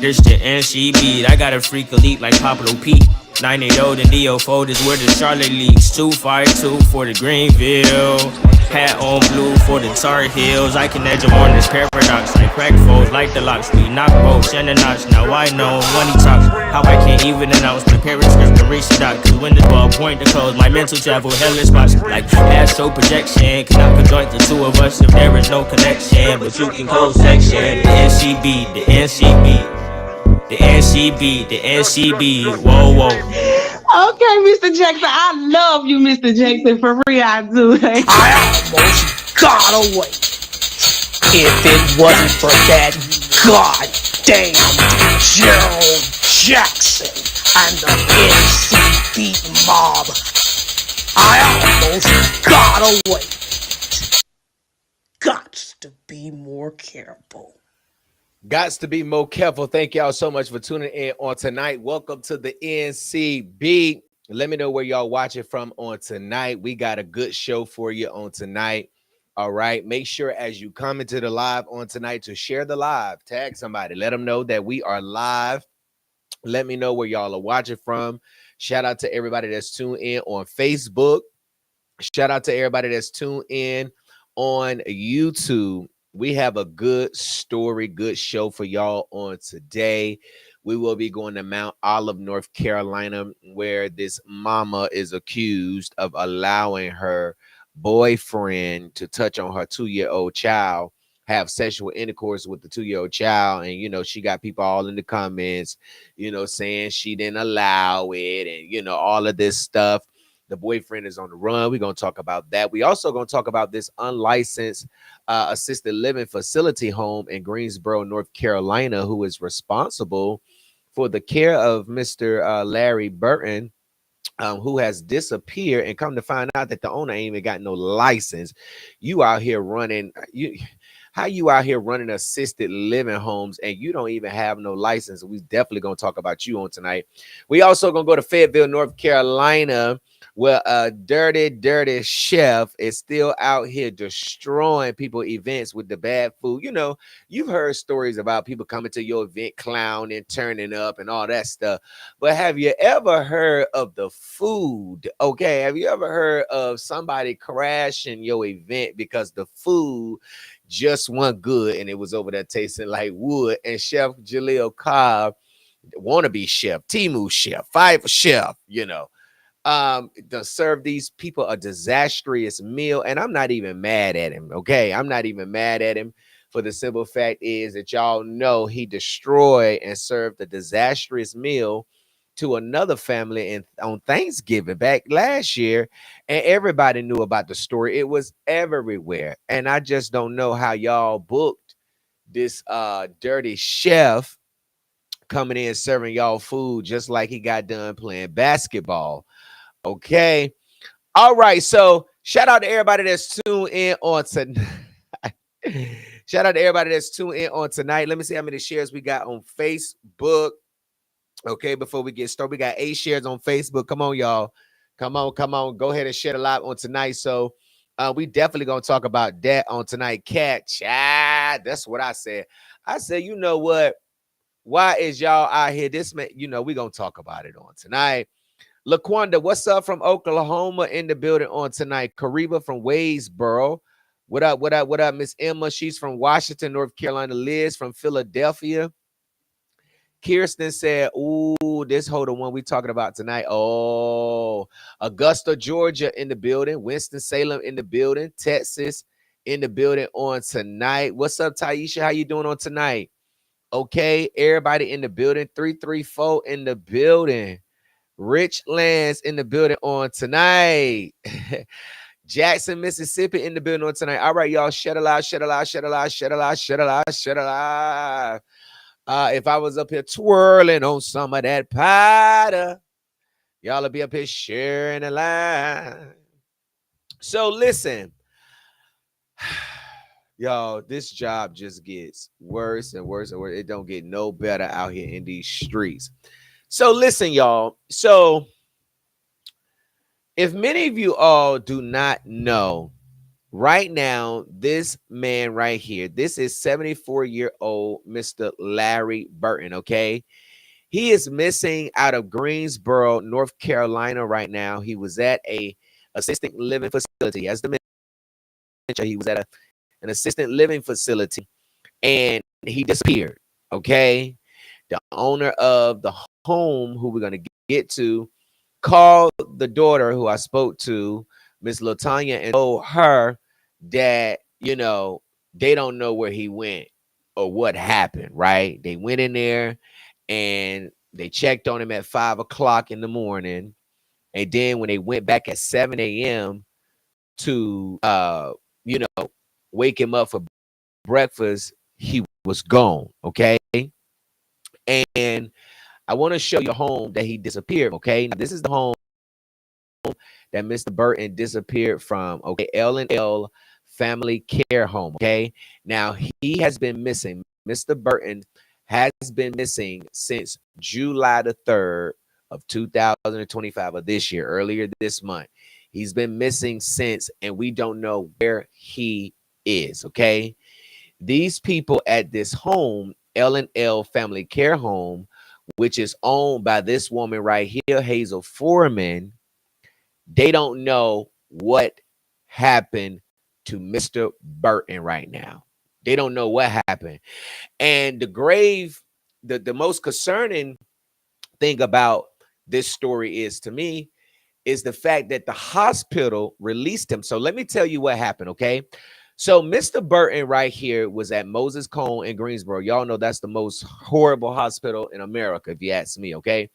This the NC beat. I got a freak elite like Pablo P. 980 and DO4 is where the Charlotte leaks. 252 for the Greenville. Hat on blue for the Tar Heels. I can edge them on this paradox. Like crack foes, like the locks. We knock bolts and the knots. Now I know when he talks. How I can't even announce my parents' script to reach the dot. Cause when the ball point to close, my mental travel hellish spots. Like astro projection. Cannot conjoint the two of us if there is no connection. But you can close section. The NCB, the NCB. The NCB, the NCB, whoa, whoa. Okay, Mr. Jackson, I love you, Mr. Jackson, for real, I do. I almost got away. If it wasn't for that goddamn Gerald Jackson and the NCB mob, I almost got away. Gots to be more careful. Gots to be more careful. Thank y'all so much for tuning in on tonight. Welcome to the NCB. Let me know where y'all watching from on tonight. We got a good show for you on tonight. All right. Make sure as you come into the live on tonight to share the live. Tag somebody. Let them know that we are live. Let me know where y'all are watching from. Shout out to everybody that's tuned in on Facebook. Shout out to everybody that's tuned in on YouTube. We have a good story, good show for y'all on today. We will be going to Mount Olive, North Carolina, where this mama is accused of allowing her boyfriend to touch on her 2-year-old child, have sexual intercourse with the 2-year-old child. And, you know, she got people all in the comments, you know, saying she didn't allow it and, you know, all of this stuff. The boyfriend is on the run. We're going to talk about that. We also going to talk about this unlicensed assisted living facility home in Greensboro, North Carolina, who is responsible for the care of Mr. Larry Burton, who has disappeared, and come to find out that the owner ain't even got no license. You out here running, how you out here running assisted living homes and you don't even have no license? We definitely going to talk about you on tonight. We also going to go to Fayetteville, North Carolina, where a dirty chef is still out here destroying people events with the bad food. You know, you've heard stories about people coming to your event clowning, turning up and all that stuff. But have you ever heard of the food? Okay, have you ever heard of somebody crashing your event because the food just wasn't good and it was over there tasting like wood? And Chef Jaleel Cobb, wannabe chef, Timu chef, Fiverr chef, you know, to serve these people a disastrous meal. And I'm not even mad at him. Okay, I'm not even mad at him, for the simple fact is that y'all know he destroyed and served a disastrous meal to another family on Thanksgiving back last year, and everybody knew about the story. It was everywhere. And I just don't know how y'all booked this dirty chef coming in serving y'all food just like he got done playing basketball. Okay. All right. So shout out to everybody that's tuned in on tonight. Shout out to everybody that's tuned in on tonight. Let me see how many shares we got on Facebook. Okay, before we get started, we got 8 shares on Facebook. Come on, y'all. Come on. Go ahead and share the live on tonight. So we definitely gonna talk about that on tonight. Cat chat. That's what I said. I said, you know what? Why is y'all out here? This man, you know, we gonna talk about it on tonight. LaQuanda, what's up from Oklahoma in the building on tonight? Kariba from Waysboro. What up, Miss Emma? She's from Washington, North Carolina. Liz from Philadelphia. Kirsten said, ooh, this hold the one we talking about tonight. Oh, Augusta, Georgia in the building. Winston-Salem in the building. Texas in the building on tonight. What's up, Taisha? How you doing on tonight? Okay, everybody in the building. 334 in the building. Rich Lands in the building on tonight. Jackson, Mississippi in the building on tonight. All right, y'all. Shut alive. If I was up here twirling on some of that powder, y'all will be up here sharing a line. So listen, y'all, this job just gets worse and worse and worse. It don't get no better out here in these streets. So listen, y'all. So if many of you all do not know, right now, this man right here, this is 74-year-old Mr. Larry Burton, okay? He is missing out of Greensboro, North Carolina right now. He was at a assisted living facility. As the mentioned, he was at an assisted living facility and he disappeared, okay? The owner of the home, who we're going to get to, called the daughter who I spoke to, Miss Latanya, and told her that, they don't know where he went or what happened, right? They went in there and they checked on him at 5 o'clock in the morning. And then when they went back at 7 a.m. to, wake him up for breakfast, he was gone, okay? And I want to show you a home that he disappeared, okay? Now, this is the home that Mr. Burton disappeared from, okay? L&L Family Care Home, okay? Now, he has been missing. Mr. Burton has been missing since July the 3rd of 2025 of this year, earlier this month. He's been missing since, and we don't know where he is, okay? These people at this home, L&L Family Care Home, which is owned by this woman right here, Hazel Foreman, they don't know what happened to Mr. Burton right now. They don't know what happened. And the most concerning thing about this story is, to me, is the fact that the hospital released him. So let me tell you what happened, okay? So Mr. Burton right here was at Moses Cone in Greensboro. Y'all know that's the most horrible hospital in America, if you ask me, okay?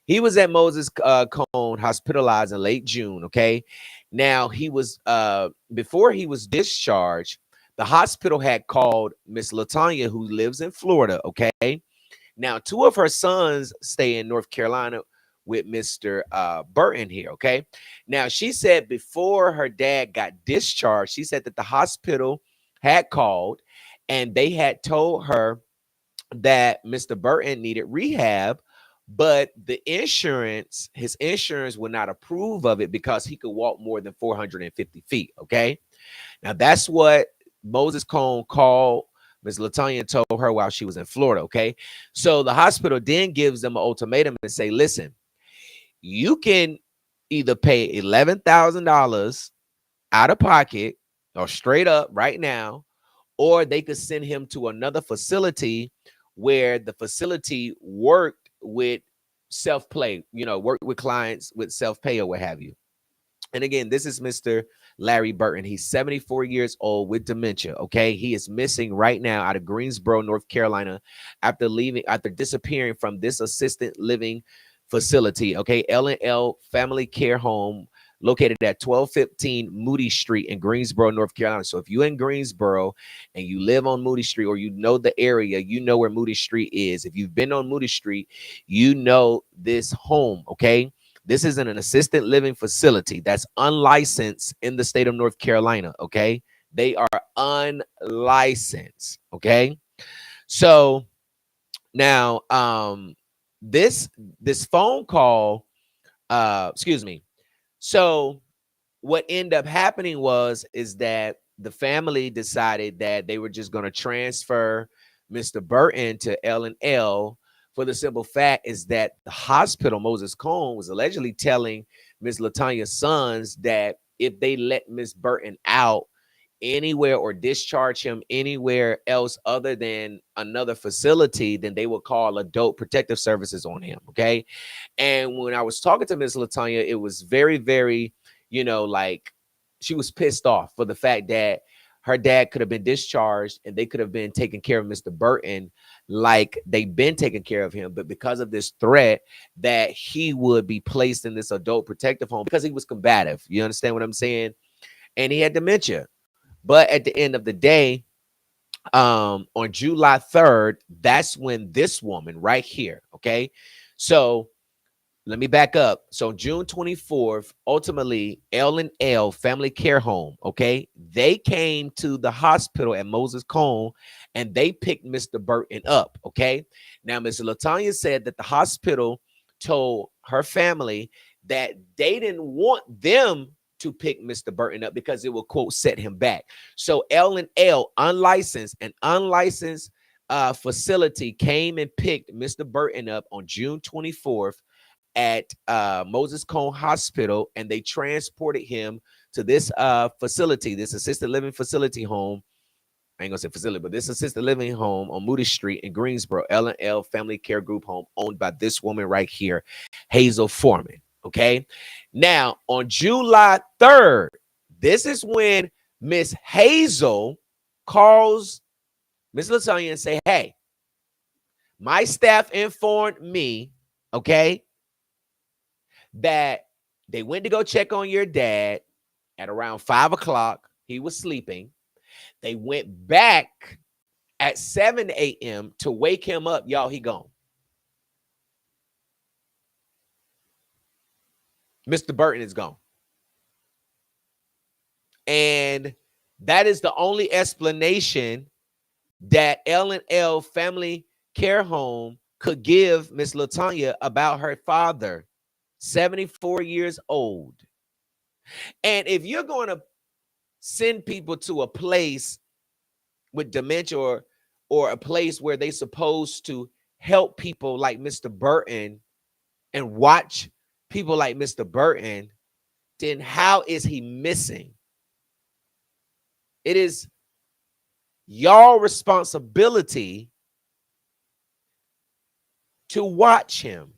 He was at Moses Cone, hospitalized in late June, okay? Now, he was, before he was discharged, the hospital had called Miss Latanya, who lives in Florida, okay? Now, two of her sons stay in North Carolina with Mr. Burton here, okay? Now, she said before her dad got discharged, she said that the hospital had called and they had told her that Mr. Burton needed rehab, but his insurance would not approve of it because he could walk more than 450 feet, okay? Now, that's what Moses Cone called Ms. Latanya and told her while she was in Florida, okay? So the hospital then gives them an ultimatum and say, listen, you can either pay $11,000 out of pocket or straight up right now, or they could send him to another facility where the facility worked with self-pay, worked with clients with self-pay or what have you. And again, this is Mr. Larry Burton. He's 74 years old with dementia, okay? He is missing right now out of Greensboro, North Carolina, after disappearing from this assisted living facility, okay? L&L Family Care Home, located at 1215 Moody Street in Greensboro, North Carolina. So if you're in Greensboro and you live on Moody Street, or you know the area, you know where Moody Street is. If you've been on Moody Street, you know this home, okay? This is an assisted living facility that's unlicensed in the state of North Carolina, okay? They are unlicensed, okay? So now, this phone call, excuse me. So what ended up happening is that the family decided that they were just going to transfer Mr. Burton to L&L, for the simple fact is that the hospital, Moses Cone, was allegedly telling Ms. Latanya's sons that if they let Ms. Burton out anywhere or discharge him anywhere else other than another facility, then they would call Adult Protective Services on him, okay? And when I was talking to Ms. Latanya, it was very, very, like she was pissed off for the fact that her dad could have been discharged and they could have been taking care of Mr. Burton like they've been taking care of him. But because of this threat that he would be placed in this adult protective home because he was combative, you understand what I'm saying? And he had dementia. But at the end of the day, on July 3rd, that's when this woman right here, okay? So let me back up. So June 24th, ultimately, L&L Family Care Home, okay? They came to the hospital at Moses Cone and they picked Mr. Burton up, okay? Now, Mr. Latanya said that the hospital told her family that they didn't want them to pick Mr. Burton up because it will, quote, set him back. So L&L, unlicensed facility, came and picked Mr. Burton up on June 24th at Moses Cone Hospital, and they transported him to this facility, this assisted living facility home. I ain't gonna say facility, but this assisted living home on Moody Street in Greensboro, L&L Family Care Group home, owned by this woman right here, Hazel Foreman. Okay. Now, on July 3rd, this is when Miss Hazel calls Miss Latonya and say, hey, my staff informed me, okay, that they went to go check on your dad at around 5 o'clock. He was sleeping. They went back at 7 a.m. to wake him up. Y'all, he gone. Mr. Burton is gone. And that is the only explanation that L&L Family Care Home could give Miss Latonya about her father, 74 years old. And if you're going to send people to a place with dementia or a place where they're supposed to help people like Mr. Burton and watch people like Mr. Burton, then how is he missing? It is y'all responsibility to watch him.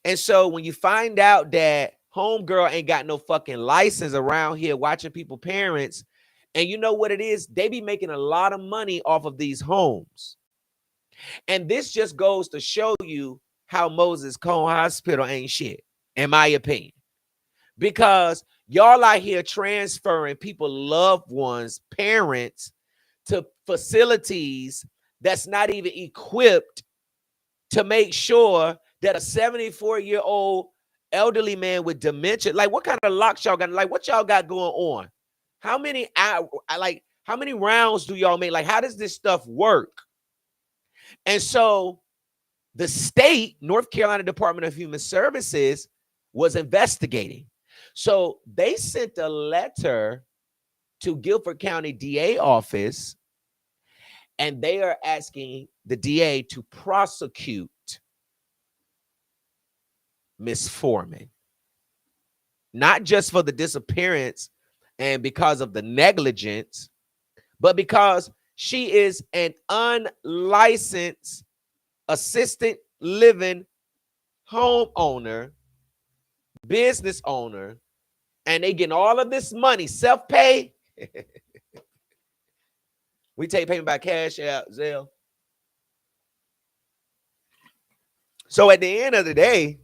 And so when you find out that homegirl ain't got no fucking license around here watching people parents, and you know what it is, they be making a lot of money off of these homes. And this just goes to show you how Moses Cone Hospital ain't shit, in my opinion. Because y'all out here transferring people, loved ones, parents to facilities that's not even equipped to make sure that a 74-year-old elderly man with dementia, like what kind of locks y'all got? Like what y'all got going on? How many rounds do y'all make? Like how does this stuff work? And so the state, North Carolina Department of Human Services, was investigating. So they sent a letter to Guilford County DA office, and they are asking the DA to prosecute Miss Foreman, not just for the disappearance and because of the negligence, but because she is an unlicensed assisted living homeowner, business owner, and they getting all of this money, self-pay. We take payment by cash out, Zelle. So at the end of the day,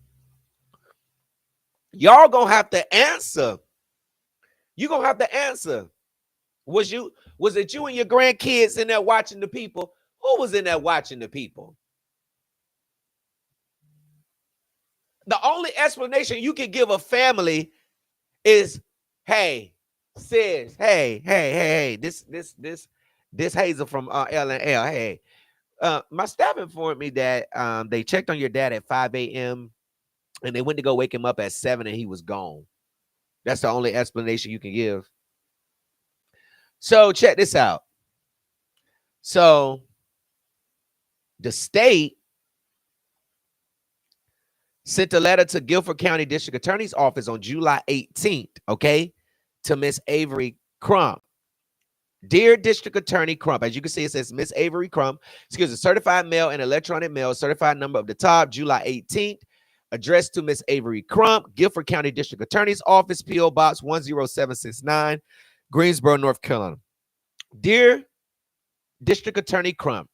y'all gonna have to answer. You're gonna have to answer. Was it you and your grandkids in there watching the people? Who was in there watching the people? The only explanation you can give a family is, hey, sis, hey, this Hazel from L&L, hey, my staff informed me that they checked on your dad at 5 a.m. and they went to go wake him up at 7 and he was gone. That's the only explanation you can give. So check this out. So the state sent a letter to Guilford County District Attorney's Office on July 18th, okay, to Miss Avery Crump. Dear District Attorney Crump, as you can see, it says Miss Avery Crump, certified mail and electronic mail, certified number of the top, July 18th, addressed to Miss Avery Crump, Guilford County District Attorney's Office, P.O. Box 10769, Greensboro, North Carolina. Dear District Attorney Crump,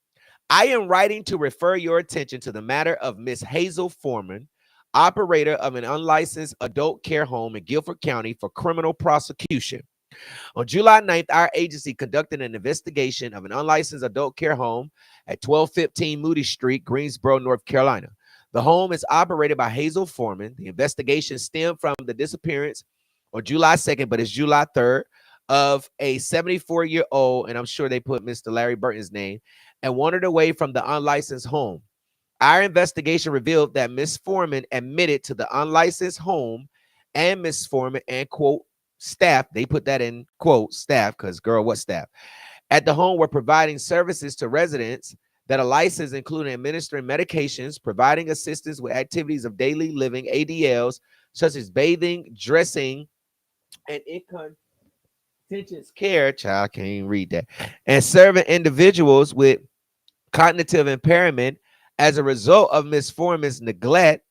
I am writing to refer your attention to the matter of Miss Hazel Foreman, operator of an unlicensed adult care home in Guilford County, for criminal prosecution. On July 9th, our agency conducted an investigation of an unlicensed adult care home at 1215 Moody Street, Greensboro, North Carolina. The home is operated by Hazel Foreman. The investigation stemmed from the disappearance on July 2nd, but it's July 3rd, of a 74-year-old, and I'm sure they put Mr. Larry Burton's name, and wandered away from the unlicensed home. Our investigation revealed that Miss Foreman admitted to the unlicensed home and Miss Foreman and quote staff. They put that in quote staff because girl, what staff? At the home were providing services to residents that are licensed, including administering medications, providing assistance with activities of daily living, ADLs, such as bathing, dressing, and incontinence care. Child, I can't even read that. And serving individuals with cognitive impairment as a result of Miss Foreman's neglect,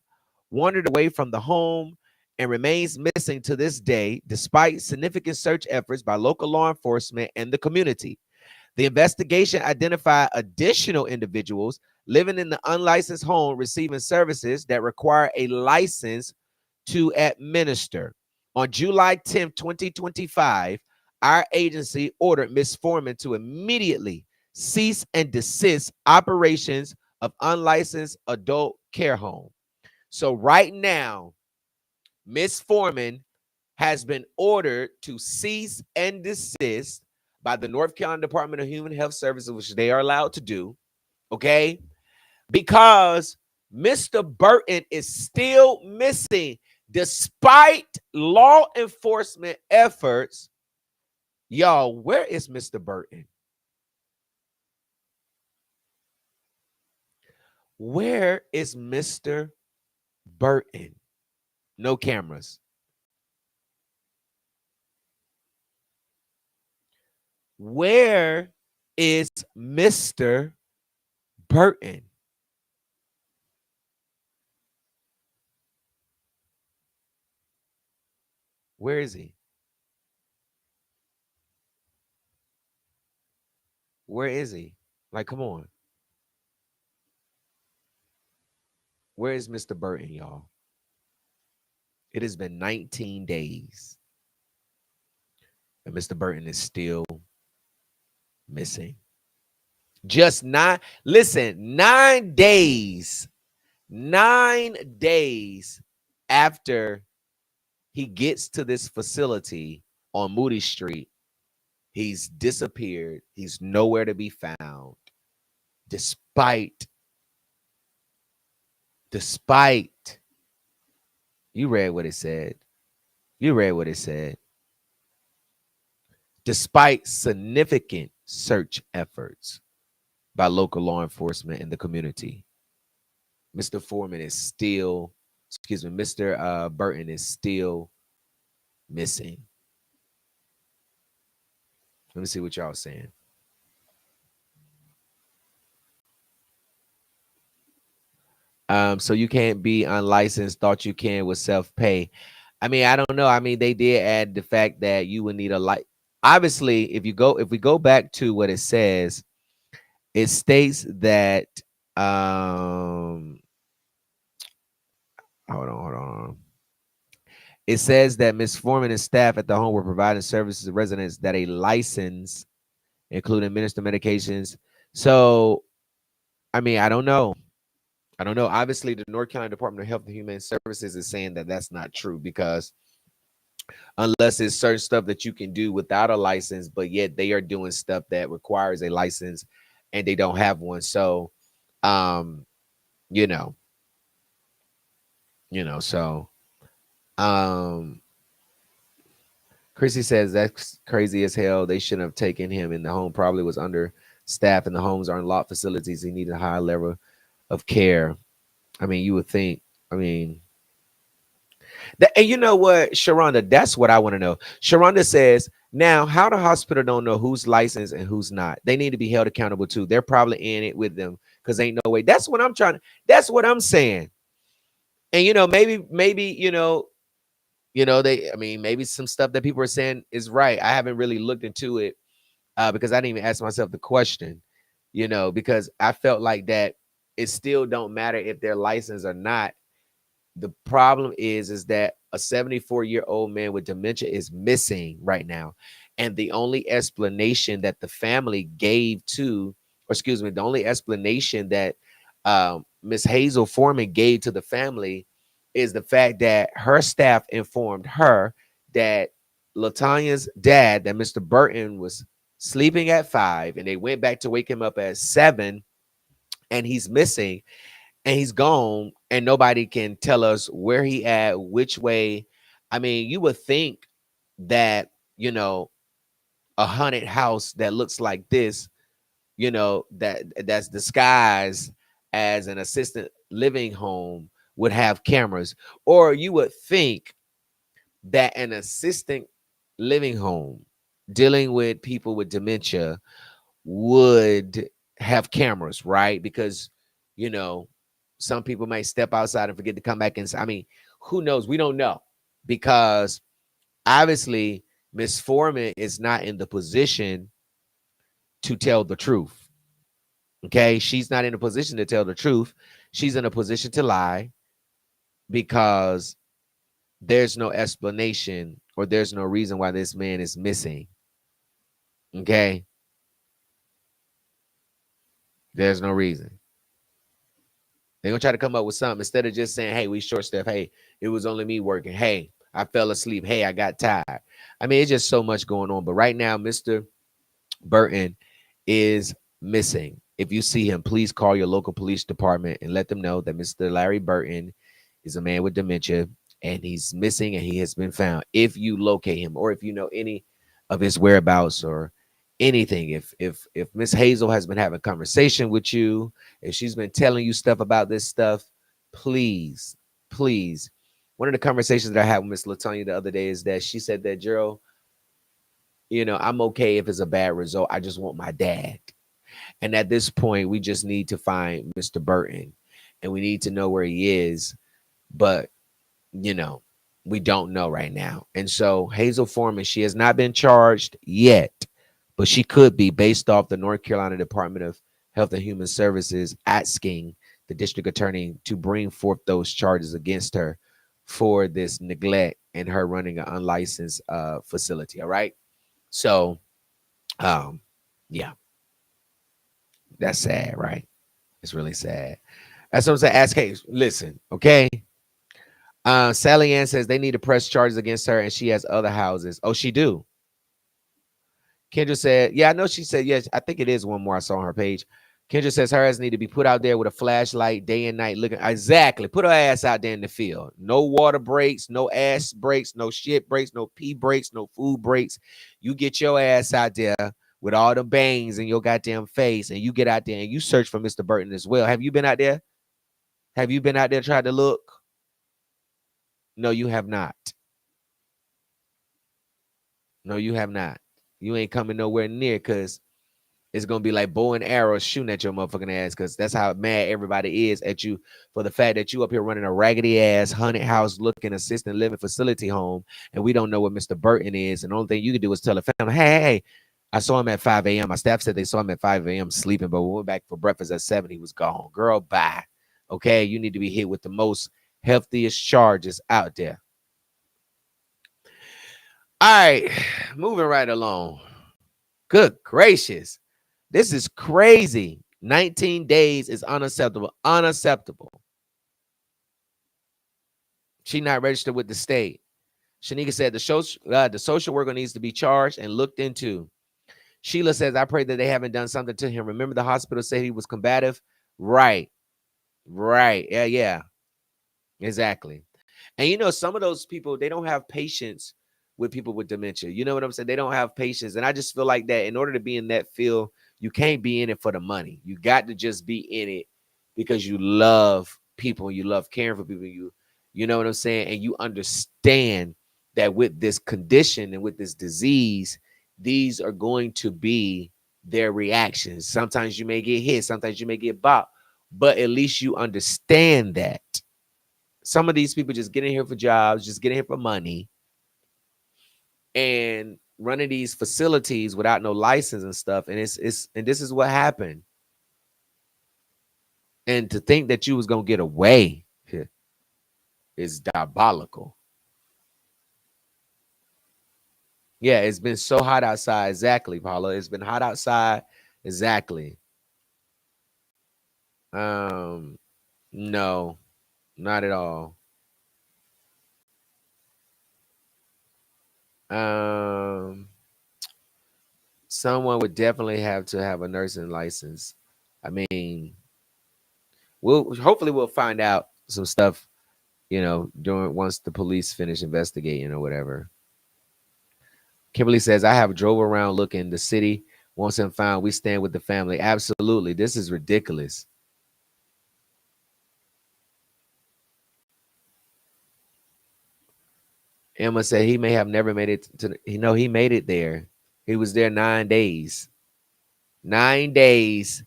wandered away from the home and remains missing to this day, despite significant search efforts by local law enforcement and the community. The investigation identified additional individuals living in the unlicensed home receiving services that require a license to administer. On July 10th, 2025, our agency ordered Ms. Foreman to immediately cease and desist operations of unlicensed adult care home. So right now, Ms. Foreman has been ordered to cease and desist by the North Carolina Department of Human Health Services, which they are allowed to do, okay? Because Mr. Burton is still missing despite law enforcement efforts. Y'all, where is Mr. Burton? Where is Mr. Burton? No cameras. Where is Mr. Burton? Where is he? Where is he? Like, come on. Where is Mr. Burton, y'all? It has been 19 days. And Mr. Burton is still missing. Just 9 days. 9 days after he gets to this facility on Moody Street, he's disappeared. He's nowhere to be found. Despite, you read what it said. You read what it said. Despite significant search efforts by local law enforcement in the community, Mr. Foreman is still, Mr. Burton is still missing. Let me see what y'all saying. So you can't be unlicensed, thought you can with self-pay. I mean, I don't know. I mean, they did add the fact that you would need a obviously, if we go back to what it says, it states that hold on. It says that Ms. Foreman and staff at the home were providing services to residents that a license, including administer medications. So, I mean, I don't know. Obviously, the North Carolina Department of Health and Human Services is saying that that's not true, because unless it's certain stuff that you can do without a license, but yet they are doing stuff that requires a license and they don't have one. So, you know, so, Chrissy says that's crazy as hell. They shouldn't have taken him in the home. Probably was understaffed and the homes are in locked facilities. He needed a high level of care. I mean, you would think, and you know what, Sharonda, that's what I want to know. Sharonda says, now, how the hospital don't know who's licensed and who's not? They need to be held accountable too. They're probably in it with them because ain't no way. That's what I'm saying. And, maybe, maybe some stuff that people are saying is right. I haven't really looked into it because I didn't even ask myself the question, because I felt like that it still don't matter if they're licensed or not. The problem is that a 74-year-old man with dementia is missing right now. And the only explanation that the family gave the only explanation that Miss Hazel Foreman gave to the family is the fact that her staff informed her that LaTanya's dad, that Mr. Burton, was sleeping at 5 and they went back to wake him up at 7 and he's missing and he's gone and nobody can tell us where he at, which way. I mean, you would think that, a haunted house that looks like this, that's disguised as an assisted living home would have cameras. Or you would think that an assisted living home dealing with people with dementia would have cameras, right? Because, you know, some people might step outside and forget to come back inside. I mean, who knows? We don't know, because obviously Miss Foreman is not in the position to tell the truth. Okay. She's not in a position to tell the truth. She's in a position to lie, because there's no explanation or there's no reason why this man is missing. Okay. There's no reason. They're gonna try to come up with something instead of just saying, hey, we short staffed. Hey, it was only me working. Hey, I fell asleep. Hey, I got tired. I mean, it's just so much going on. But right now, Mr. Burton is missing. If you see him, please call your local police department and let them know that Mr. Larry Burton is a man with dementia and he's missing and he has been found. If you locate him, or if you know any of his whereabouts or anything, if Miss Hazel has been having conversation with you, if she's been telling you stuff about this stuff, please, please. One of the conversations that I had with Miss Latonya the other day is that she said that, Gerald, I'm okay if it's a bad result. I just want my dad. And at this point, we just need to find Mr. Burton and we need to know where he is. But, we don't know right now. And so Hazel Foreman, she has not been charged yet, but she could be, based off the North Carolina Department of Health and Human Services asking the district attorney to bring forth those charges against her for this neglect and her running an unlicensed facility. All right. So, yeah, that's sad, right? It's really sad. That's what I'm saying. Ask Hayes. Listen, okay. Sally Ann says they need to press charges against her, and she has other houses. Oh, she do. Kendra said, yeah, I know. She said, yes, I think it is one more I saw on her page. Kendra says hers need to be put out there with a flashlight day and night looking. Exactly. Put her ass out there in the field. No water breaks, no ass breaks, no shit breaks, no pee breaks, no food breaks. You get your ass out there with all the bangs in your goddamn face, and you get out there and you search for Mr. Burton as well. Have you been out there? Have you been out there trying to look? No, you have not. No, you have not. You ain't coming nowhere near, because it's gonna be like bow and arrow shooting at your motherfucking ass, because that's how mad everybody is at you for the fact that you up here running a raggedy ass haunted house looking assisted living facility home, and we don't know what Mr. Burton is. And the only thing you can do is tell the family, hey, I saw him at 5 a.m. My staff said they saw him at 5 a.m. sleeping, but we went back for breakfast at 7. He was gone. Girl, bye. Okay, you need to be hit with the most healthiest charges out there. All right, moving right along. Good gracious. This is crazy. 19 days is unacceptable. Unacceptable. She not registered with the state. Shanika said the social worker needs to be charged and looked into. Sheila says, I pray that they haven't done something to him. Remember the hospital said he was combative? Right. Right. Yeah. Exactly. And some of those people, they don't have patience with people with dementia. You know what I'm saying? They don't have patience. And I just feel like that in order to be in that field, you can't be in it for the money. You got to just be in it because you love people. You love caring for people. You know what I'm saying? And you understand that with this condition and with this disease, these are going to be their reactions. Sometimes you may get hit. Sometimes you may get bopped. But at least you understand that. Some of these people just get in here for jobs, just get in here for money, and running these facilities without no license and stuff. And and this is what happened. And to think that you was gonna get away is diabolical. Yeah, it's been so hot outside. Exactly, Paula. It's been hot outside. Exactly. No, not at all. Someone would definitely have to have a nursing license. I mean, hopefully we'll find out some stuff during once the police finish investigating or whatever. Kimberly says, I have drove around looking. The city wants him found. We stand with the family. Absolutely. This is ridiculous. Emma said he may have never made it to, he made it there. He was there 9 days. 9 days.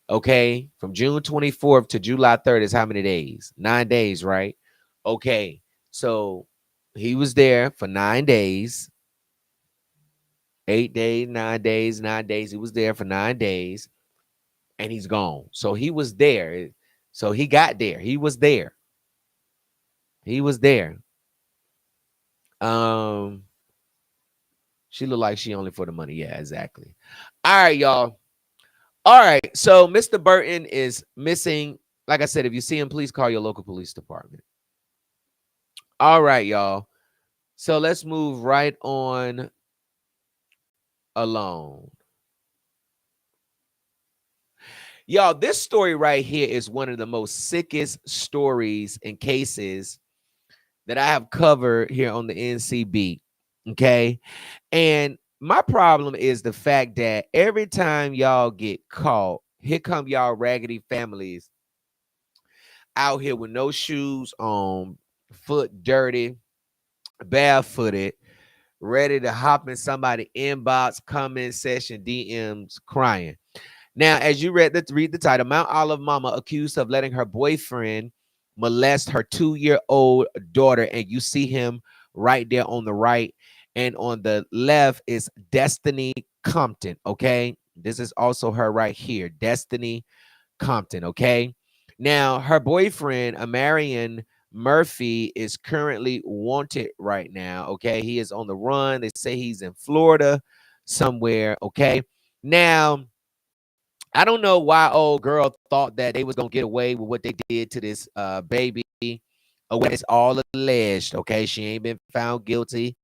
Okay. From June 24th to July 3rd is how many days? 9 days, right? Okay. So he was there for 9 days. 8 days, 9 days, 9 days. He was there for 9 days and he's gone. So he was there. So he got there. He was there. He was there. She looked like she only for the money. Yeah, exactly. All right, y'all. All right. So Mr. Burton is missing. Like I said, if you see him, please call your local police department. All right, y'all. So let's move right on along. Y'all, this story right here is one of the most sickest stories and cases that I have covered here on the NCB. Okay. And my problem is the fact that every time y'all get caught, here come y'all raggedy families out here with no shoes on, foot dirty, barefooted, ready to hop in somebody's inbox, comment section, DMs, crying. Now, as you read the title, Mount Olive mama accused of letting her boyfriend molest her 2-year-old daughter, and you see him right there on the right, and on the left is Destiny Compton. Okay, this is also her right here, Destiny Compton. Okay, now her boyfriend, Amarian Murphy, is currently wanted right now. Okay, he is on the run. They say he's in Florida somewhere. Okay, now I don't know why old girl thought that they was gonna get away with what they did to this baby. When it's all alleged. Okay, she ain't been found guilty.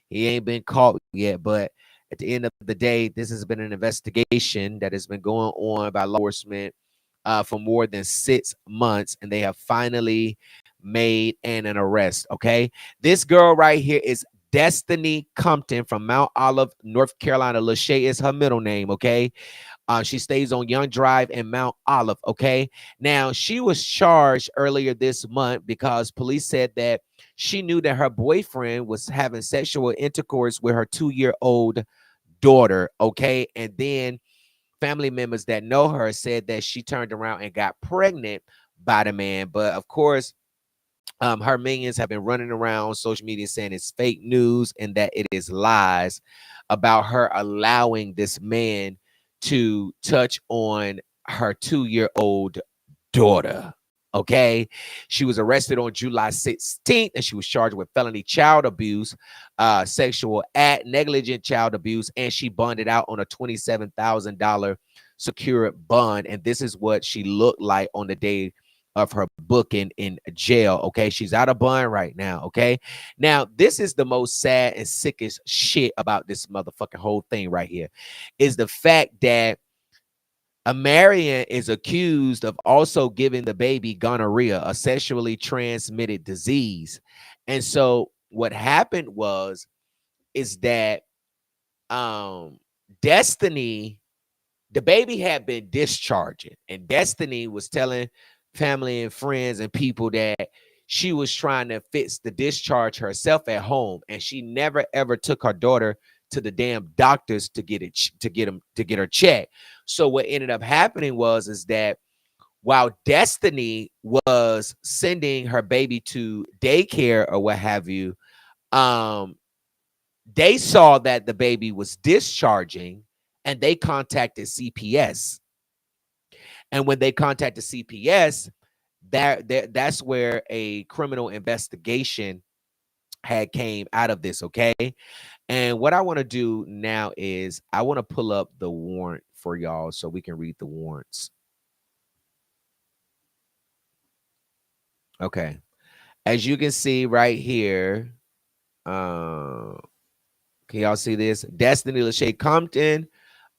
He ain't been caught yet. But at the end of the day, this has been an investigation that has been going on by law enforcement for more than 6 months, and they have finally made an arrest. Okay, this girl right here is Destiny Compton from Mount Olive, North Carolina. Lachey is her middle name. Okay. She stays on Young Drive in Mount Olive. Okay. Now, she was charged earlier this month because police said that she knew that her boyfriend was having sexual intercourse with her 2-year-old daughter. Okay. And then family members that know her said that she turned around and got pregnant by the man. But of course, her minions have been running around on social media saying it's fake news and that it is lies about her allowing this man to touch on her 2-year-old daughter. Okay, she was arrested on July 16th and she was charged with felony child abuse, sexual act, negligent child abuse, and she bonded out on a $27,000 secured bond. And this is what she looked like on the day of her booking in jail. Okay, she's out of bond right now. Okay, now this is the most sad and sickest shit about this motherfucking whole thing right here is the fact that Amarian is accused of also giving the baby gonorrhea, a sexually transmitted disease. And so what happened is that Destiny, the baby had been discharging, and Destiny was telling family and friends and people that she was trying to fix the discharge herself at home, and she never ever took her daughter to the damn doctors to get her checked. So what ended up happening is that while Destiny was sending her baby to daycare or what have you, they saw that the baby was discharging and they contacted CPS. And when they contacted CPS, that's where a criminal investigation had came out of this. Okay. And what I want to do now is I want to pull up the warrant for y'all so we can read the warrants. Okay. As you can see right here, can y'all see this? Destiny Lachey Compton.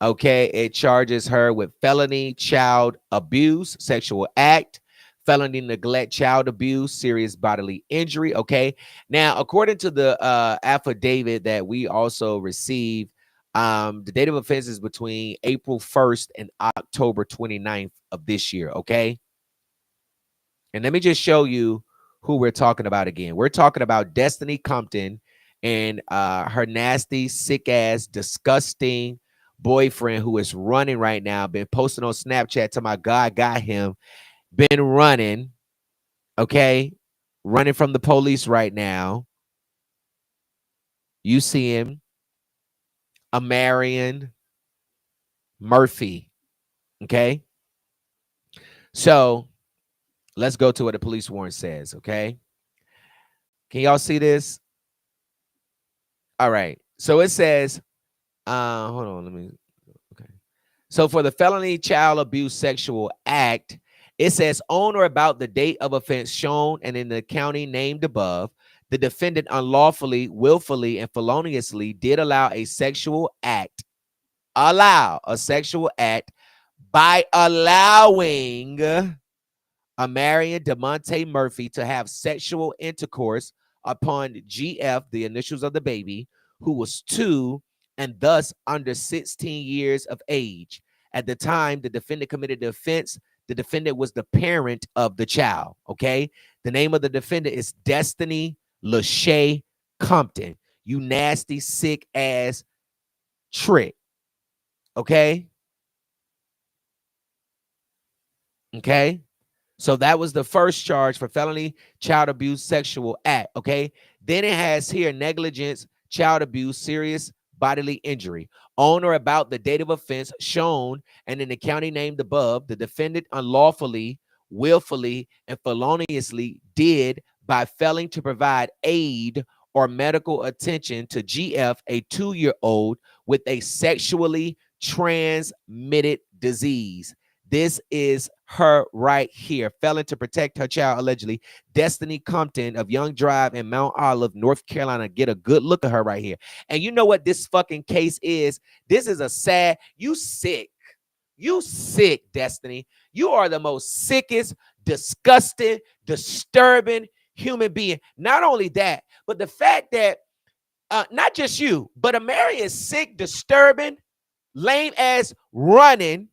Okay. It charges her with felony child abuse, sexual act, felony neglect, child abuse, serious bodily injury. Okay. Now, according to the affidavit that we also received, the date of offense is between April 1st and October 29th of this year. Okay. And let me just show you who we're talking about again. We're talking about Destiny Compton and her nasty, sick ass, disgusting boyfriend who is running right now. Been posting on Snapchat to my God, got him. Been running, okay? Running from the police right now. You see him, Marion Murphy, okay? So let's go to what the police warrant says, okay? Can y'all see this? All right. So it says, hold on, let me, okay. So for the felony child abuse sexual act, it says on or about the date of offense shown and in the county named above, the defendant unlawfully, willfully, and feloniously did allow a sexual act by allowing Marion DeMonte Murphy to have sexual intercourse upon GF, the initials of the baby, who was 2 and thus under 16 years of age. At the time the defendant committed the offense, the defendant was the parent of the child, okay? The name of the defendant is Destiny Lachey Compton. You nasty, sick ass trick, okay? Okay? So that was the first charge for felony child abuse sexual act, okay? Then it has here negligence, child abuse, serious bodily injury. On or about the date of offense shown and in the county named above, the defendant unlawfully, willfully, and feloniously did by failing to provide aid or medical attention to GF, a 2-year-old with a sexually transmitted disease. This is her right here. Failing to protect her child, allegedly. Destiny Compton of Young Drive in Mount Olive, North Carolina. Get a good look at her right here. And you know what this fucking case is? This is a sad, you sick. You sick, Destiny. You are the most sickest, disgusting, disturbing human being. Not only that, but the fact that not just you, but Amari is sick, disturbing, lame ass, running.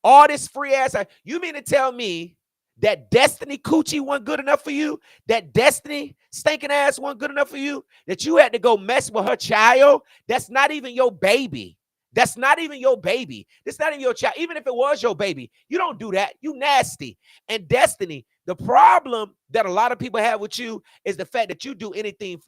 All this free ass. You mean to tell me that Destiny Coochie wasn't good enough for you? That Destiny stinking ass wasn't good enough for you? That you had to go mess with her child? That's not even your baby. That's not even your baby. That's not even your child. Even if it was your baby, you don't do that. You nasty. And Destiny, the problem that a lot of people have with you is the fact that you do anything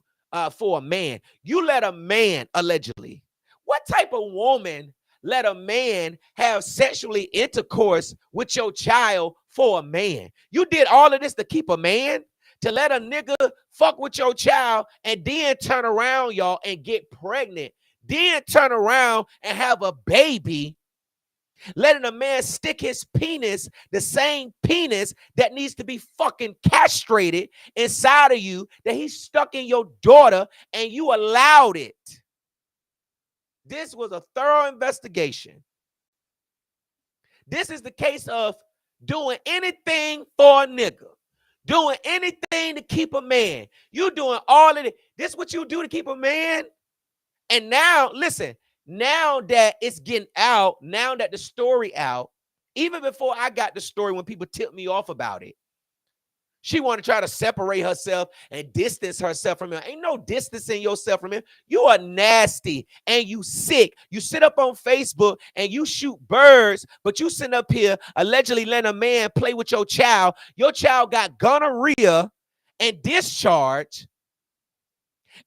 for a man. You let a man, allegedly. What type of woman let a man have sexually intercourse with your child for a man? You did all of this to keep a man? To let a nigga fuck with your child and then turn around, y'all, and get pregnant. Then turn around and have a baby. Letting a man stick his penis, the same penis that needs to be fucking castrated inside of you, that he's stuck in your daughter, and you allowed it. This was a thorough investigation. This is the case of doing anything for a nigga. Doing anything to keep a man. You doing all of it. This is what you do to keep a man. And now, listen, now that it's getting out, now that the story out, even before I got the story, when people tipped me off about it, she wanted to try to separate herself and distance herself from him. Ain't no distancing yourself from him. You are nasty and you sick. You sit up on Facebook and you shoot birds, but you sit up here allegedly letting a man play with your child. Your child got gonorrhea and discharge.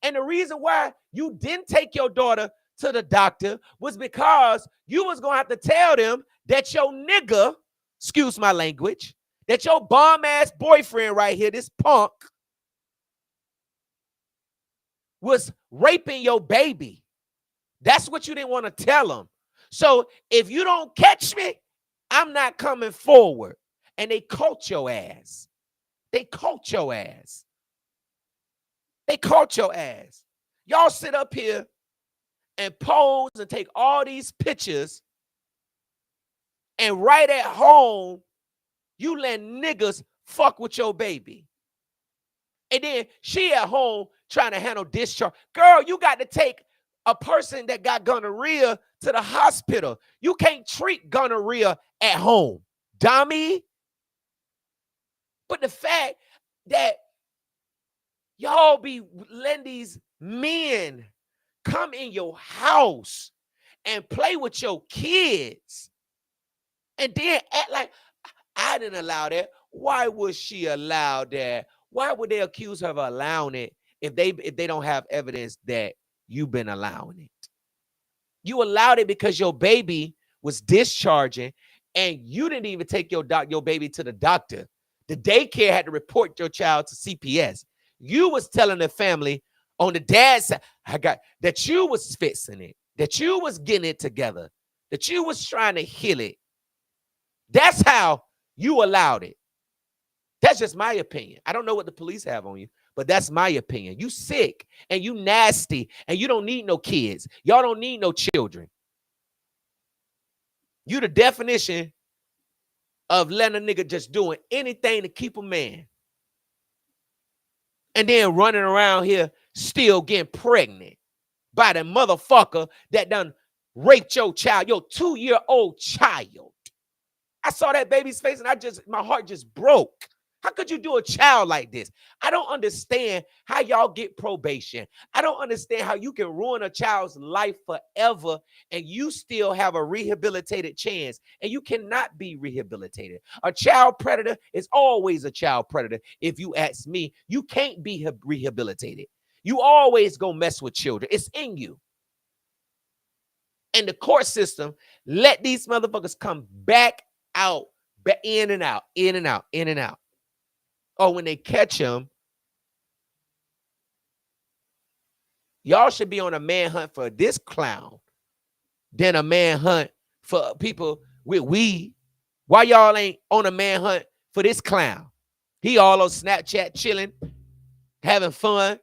And the reason why you didn't take your daughter to the doctor was because you was going to have to tell them that your nigga, excuse my language, that your bomb-ass boyfriend right here, this punk, was raping your baby. That's what you didn't want to tell them. So if you don't catch me, I'm not coming forward. And they caught your ass. They caught your ass. They caught your ass. Y'all sit up here and pose and take all these pictures, and right at home, You let niggas fuck with your baby. And then she at home trying to handle discharge. Girl, you got to take a person that got gonorrhea to the hospital. You can't treat gonorrhea at home, dummy. But the fact that y'all be letting these men come in your house and play with your kids and then act like I didn't allow that. Why would she allow that? Why would they accuse her of allowing it if they don't have evidence that you've been allowing it? You allowed it because your baby was discharging and you didn't even take your baby to the doctor. The daycare had to report your child to CPS. You was telling the family on the dad's side, that you was fixing it, that you was getting it together, that you was trying to heal it. That's how you allowed it. That's just my opinion. I don't know what the police have on you, but that's my opinion. You sick and you nasty and you don't need no kids. Y'all don't need no children. You the definition of letting a nigga just doing anything to keep a man. And then running around here still getting pregnant by the motherfucker that done raped your child, your 2-year-old child. I saw that baby's face and my heart just broke. How could you do a child like this? I don't understand how y'all get probation. I don't understand how you can ruin a child's life forever and you still have a rehabilitated chance. And you cannot be rehabilitated. A child predator is always a child predator. If you ask me, you can't be rehabilitated. You always go mess with children. It's in you. And the court system let these motherfuckers come back out, in and out, in and out, in and out. Or when they catch him, y'all should be on a manhunt for this clown than a manhunt for people with weed. Why y'all ain't on a manhunt for this clown? He all on Snapchat chilling, having fun,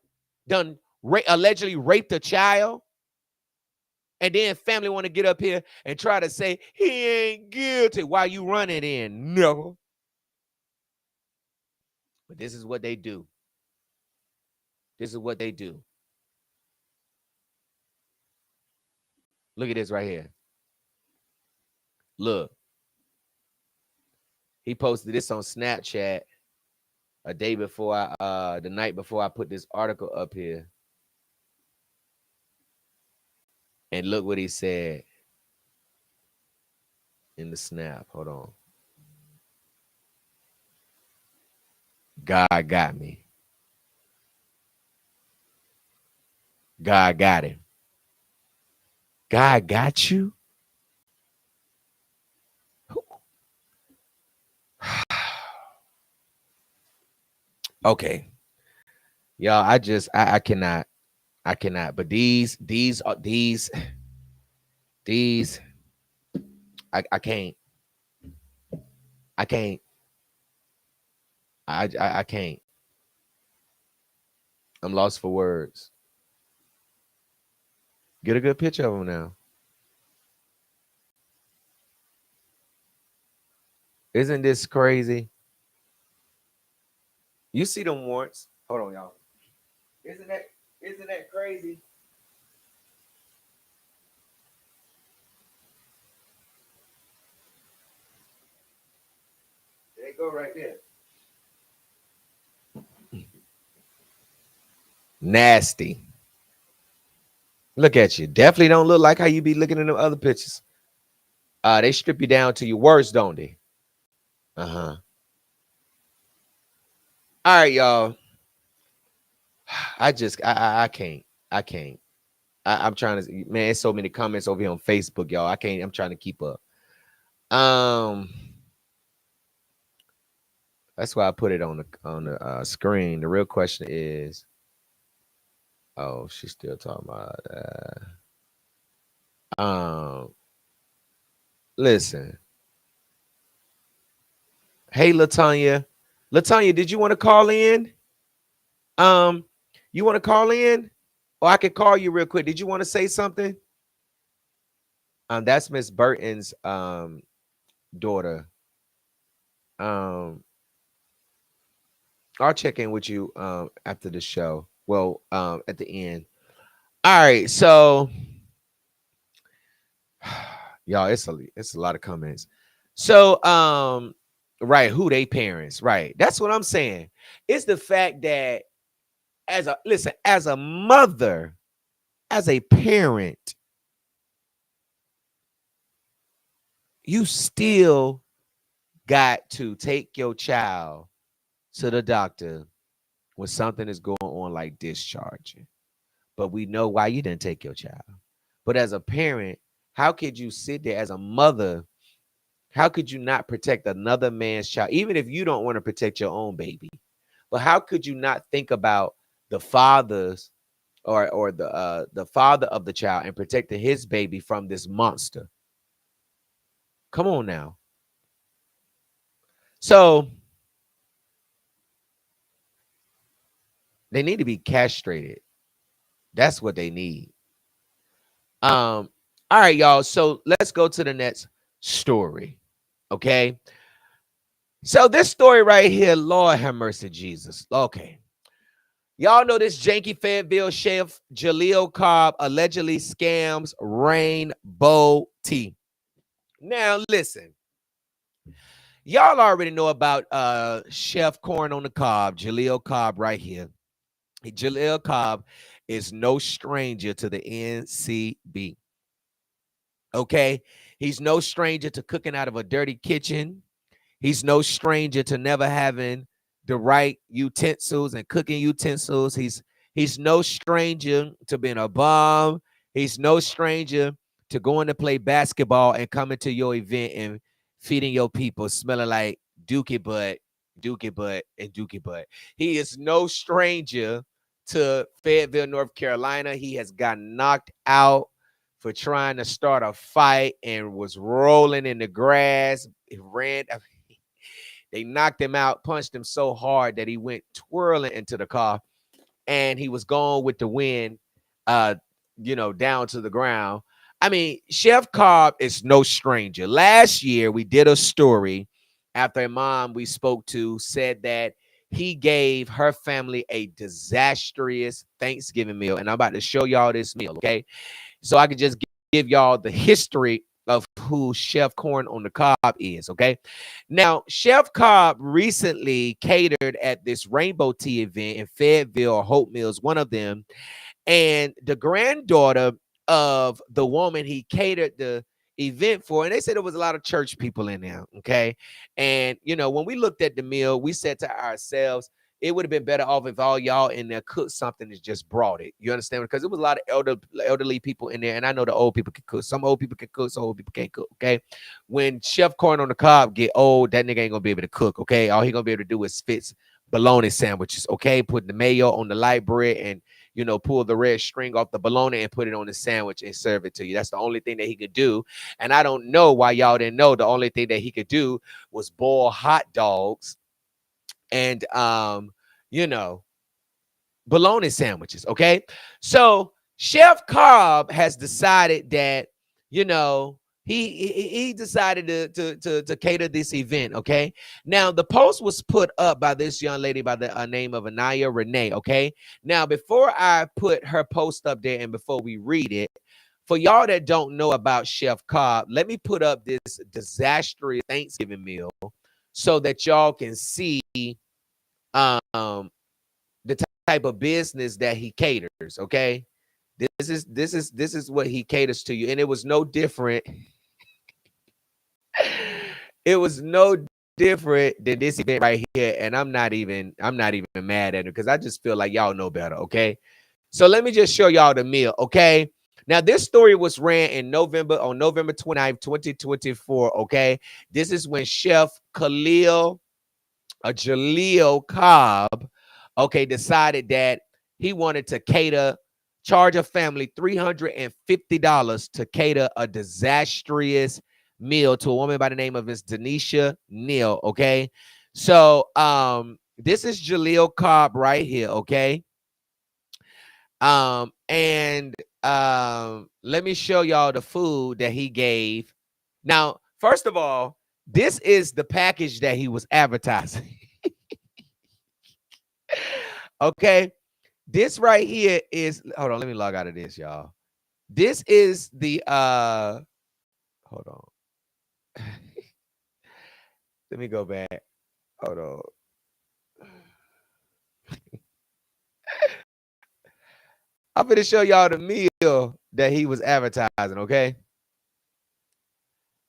allegedly raped a child. And then family want to get up here and try to say he ain't guilty. Why you running in? No. But this is what they do. This is what they do. Look at this right here. Look. He posted this on Snapchat a day before the night before I put this article up here. And look what he said in the snap. Hold on. God got me. God got him. God got you? Okay. Y'all, I cannot. But these I can't. I can't. I can't. I'm lost for words. Get a good picture of him now. Isn't this crazy? You see them warrants? Hold on, y'all. Isn't that crazy? They go right there. Nasty. Look at you. Definitely don't look like how you be looking in the other pictures. They strip you down to your worst, don't they? Uh-huh. All right, y'all. I can't. I'm trying to, man, there's so many comments over here on Facebook, y'all. I'm trying to keep up. That's why I put it on the screen. The real question is, oh, she's still talking about listen. Hey, Latanya. Latanya, did you want to call in? You want to call in? Or I could call you real quick. Did you want to say something? That's Miss Burton's daughter. I'll check in with you after the show. Well, at the end. All right, so y'all, it's a lot of comments. So, right, who they parents, right? That's what I'm saying. It's the fact that as a mother, as a parent, you still got to take your child to the doctor when something is going on like discharging. But we know why you didn't take your child. But as a parent, how could you sit there as a mother? How could you not protect another man's child, even if you don't want to protect your own baby? But how could you not think about the fathers or the father of the child and protecting his baby from this monster? Come on now. So they need to be castrated. That's what they need. All right, y'all. So let's go to the next story. Okay. So this story right here, Lord have mercy, Jesus. Okay. Y'all know this janky Fayetteville chef Jaleel Cobb allegedly scams rainbow tea. Now listen, y'all already know about Chef Corn on the Cob, Jaleel Cobb right here. Jaleel Cobb is no stranger to the NCB. Okay, he's no stranger to cooking out of a dirty kitchen. He's no stranger to never having the right utensils and cooking utensils. He's no stranger to being a bum. He's no stranger to going to play basketball and coming to your event and feeding your people smelling like dookie butt, dookie butt, and dookie butt. He is no stranger to Fayetteville, North Carolina. He has gotten knocked out for trying to start a fight and was rolling in the grass. It ran. They knocked him out, punched him so hard that he went twirling into the car, and he was gone with the wind, down to the ground. I mean, Chef Cobb is no stranger. Last year, we did a story after a mom we spoke to said that he gave her family a disastrous Thanksgiving meal. And I'm about to show y'all this meal, okay? So I could just give y'all the history of who Chef Corn on the Cob is, okay? Now, Chef Cobb recently catered at this Rainbow Tea event in Fayetteville or Hope Mills, one of them, and the granddaughter of the woman he catered the event for, and they said there was a lot of church people in there, okay? And, when we looked at the meal, we said to ourselves, it would have been better off if all y'all in there cooked something and just brought it. You understand? Because it was a lot of elderly people in there, and I know the old people can cook. Some old people can cook, some old people can't cook, okay? When Chef Corn on the Cob get old, that nigga ain't gonna be able to cook, okay? All he gonna be able to do is fix bologna sandwiches, okay? Put the mayo on the light bread and, pull the red string off the bologna and put it on the sandwich and serve it to you. That's the only thing that he could do. And I don't know why y'all didn't know the only thing that he could do was boil hot dogs and bologna sandwiches. Okay. So Chef Cobb has decided that, he decided to cater this event. Okay. Now the post was put up by this young lady by the name of Anaya Renee. Okay. Now, before I put her post up there and before we read it, for y'all that don't know about Chef Cobb, let me put up this disastrous Thanksgiving meal so that y'all can see the type of business that he caters. Okay, this is what he caters to you, and it was no different. It was no different than this event right here, and I'm not even mad at it because I just feel like y'all know better. Okay, so let me just show y'all the meal. Okay. Now, this story was ran on November 29th, 2024. Okay, this is when Chef Jaleel Cobb, okay, decided that he wanted to charge a family $350 to cater a disastrous meal to a woman by the name of Miss Denisha Neal. Okay, so this is Jaleel Cobb right here. Okay, and let me show y'all the food that he gave. Now, first of all, This is the package that he was advertising. Okay. This right here is, hold on, let me log out of this, y'all. This is the hold on. Let me go back. Hold on. I'm going to show y'all the meal that he was advertising, okay?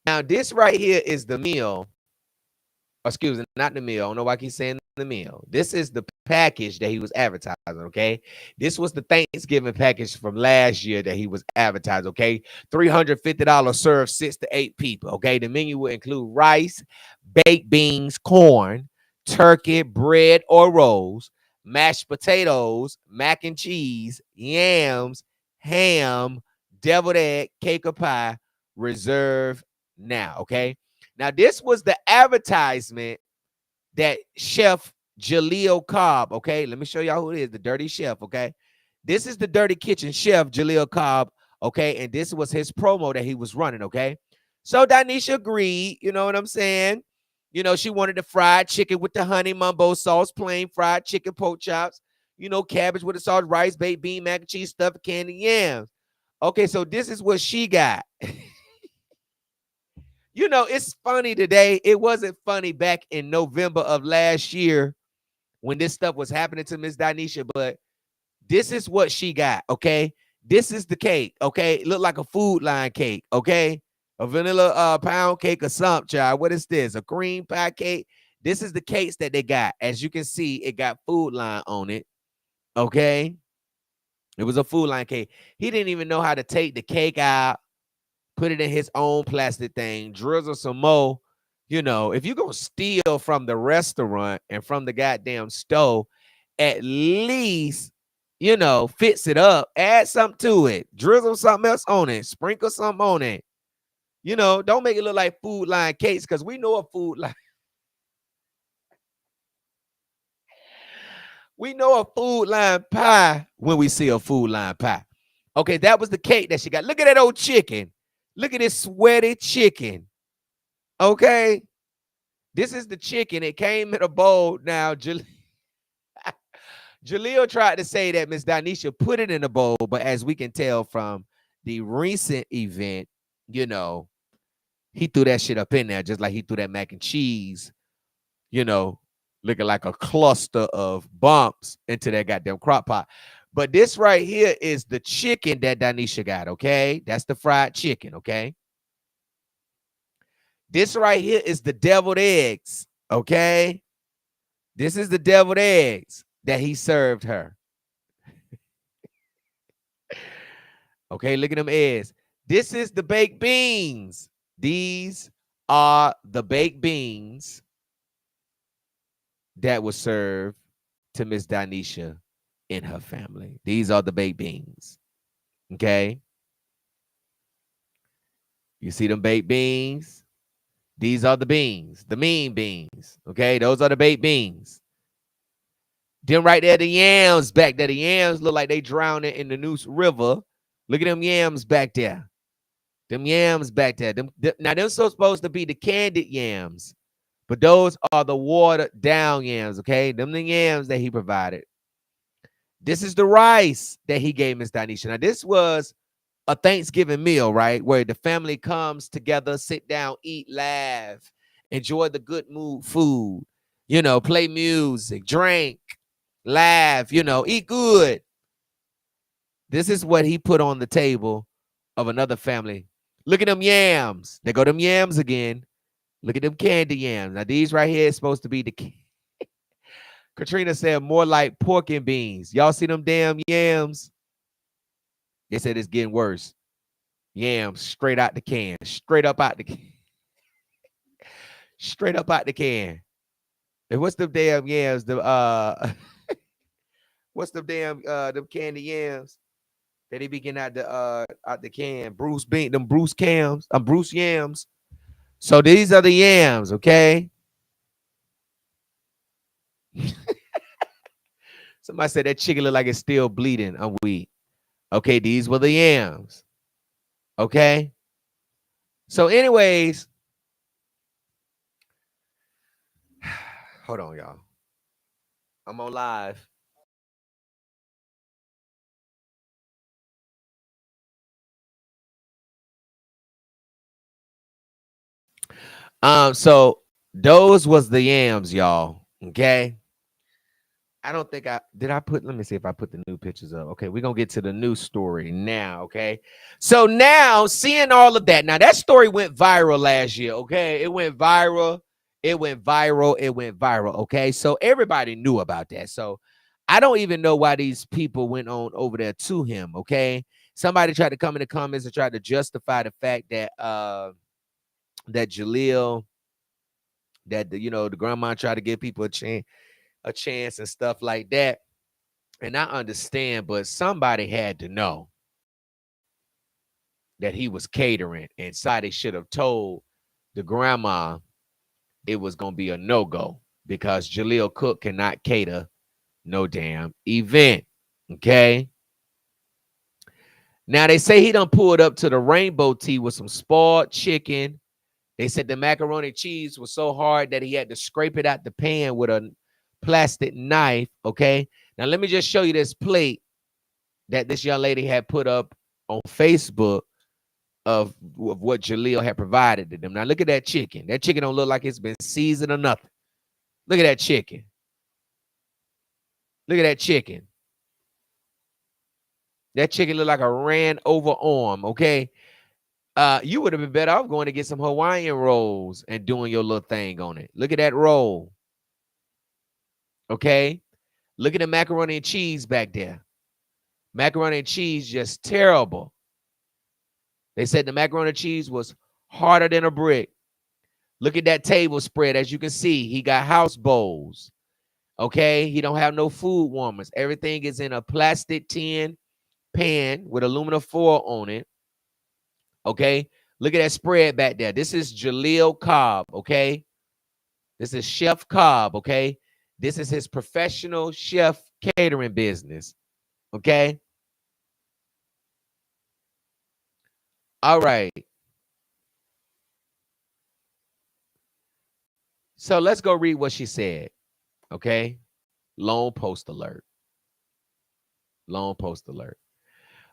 Now, this right here is the meal. Excuse me, not the meal. I don't know why I keep saying the meal. This is the package that he was advertising, okay? This was the Thanksgiving package from last year that he was advertising, okay? $350 serve 6 to 8 people, okay? The menu will include rice, baked beans, corn, turkey, bread or rolls, mashed potatoes, mac and cheese, yams, ham, deviled egg, cake or pie, reserve now, okay? Now, this was the advertisement that Chef Jaleel Cobb, okay? Let me show y'all who it is, the dirty chef, okay? This is the dirty kitchen chef, Jaleel Cobb, okay? And this was his promo that he was running, okay? So Danisha agreed, you know what I'm saying? You know, she wanted the fried chicken with the honey mumbo sauce, plain fried chicken, pork chops, you know, cabbage with the sauce, rice, baked bean, mac and cheese, stuffed candy yams. Okay, so this is what she got. You know, it's funny today. It wasn't funny back in November of last year when this stuff was happening to Miss Danisha, but this is what she got, okay? This is the cake, okay? It looked like a Food Line cake, okay? A vanilla pound cake or something, child. What is this? A cream pie cake? This is the cakes that they got. As you can see, it got Food Line on it, okay? It was a Food Line cake. He didn't even know how to take the cake out, put it in his own plastic thing, drizzle some more. You know, if you're going to steal from the restaurant and from the goddamn stove, at least, you know, fix it up, add something to it, drizzle something else on it, sprinkle something on it. You know, don't make it look like Food Line cakes because we know a Food Line. We know a Food Line pie when we see a Food Line pie. Okay, that was the cake that she got. Look at that old chicken. Look at this sweaty chicken. Okay. This is the chicken. It came in a bowl. Now, Jaleel tried to say that Miss Danisha put it in a bowl, but as we can tell from the recent event, you know, he threw that shit up in there just like he threw that mac and cheese, you know, looking like a cluster of bumps into that goddamn crock pot. But this right here is the chicken that Danisha got, okay? That's the fried chicken, okay? This right here is the deviled eggs, okay? This is the deviled eggs that he served her. Okay, look at them eggs. This is the baked beans. These are the baked beans that was served to Miss Danisha in her family. These are the baked beans. Okay. You see them baked beans? These are the beans, the mean beans. Okay, those are the baked beans. Them right there, the yams back there. The yams look like they drowning in the Neuse River. Look at them yams back there. Them yams back there. Now, they're so supposed to be the candied yams, but those are the watered down yams, okay? Them the yams that he provided. This is the rice that he gave Miss Danisha. Now, this was a Thanksgiving meal, right? Where the family comes together, sit down, eat, laugh, enjoy the good mood food, you know, play music, drink, laugh, you know, eat good. This is what he put on the table of another family. Look at them yams. There go them yams again. Look at them candy yams. Now, these right here is supposed to be the... Katrina said more like pork and beans. Y'all see them damn yams? They said it's getting worse. Yams straight out the can. Straight up out the can. Straight up out the can. And what's them damn yams? What's them damn them candy yams that they be getting out the can? Bruce Bean, them Bruce cams, Bruce yams. So these are the yams, okay? Somebody said that chicken look like it's still bleeding. I'm weak. Okay, these were the yams. Okay. So, anyways, Hold on, y'all. I'm on live. So those was the yams, y'all. Okay. I don't think I did. I put, let me see if I put the new pictures up. Okay, we're gonna get to the new story now. Okay, so now seeing all of that, now that story went viral last year. Okay, it went viral, it went viral, it went viral. Okay, so everybody knew about that. So I don't even know why these people went on over there to him. Okay, somebody tried to come in the comments and tried to justify the fact that that Jaleel, that the grandma tried to give people a chance and stuff like that. And I understand, but somebody had to know that he was catering, and somebody should have told the grandma it was going to be a no-go because Jaleel Cook cannot cater no damn event. Okay. Now they say he done pulled up to the rainbow tea with some spoiled chicken. They said the macaroni and cheese was so hard that he had to scrape it out the pan with a plastic knife. Okay. Now let me just show you this plate that this young lady had put up on Facebook of what Jaleel had provided to them. Now look at that chicken. That chicken don't look like it's been seasoned or nothing. Look at that chicken. Look at that chicken. That chicken look like a ran over arm. Okay. You would have been better off going to get some Hawaiian rolls and doing your little thing on it. Look at that roll. Okay. Look at the macaroni and cheese back there. Macaroni and cheese just terrible. They said the macaroni and cheese was harder than a brick. Look at that table spread. As you can see, he got house bowls. Okay. He don't have no food warmers. Everything is in a plastic tin pan with aluminum foil on it. Okay. Look at that spread back there. This is Jaleel Cobb. Okay. This is Chef Cobb. Okay. This is his professional chef catering business. Okay. All right. So let's go read what she said. Okay. Lone post alert. Lone post alert.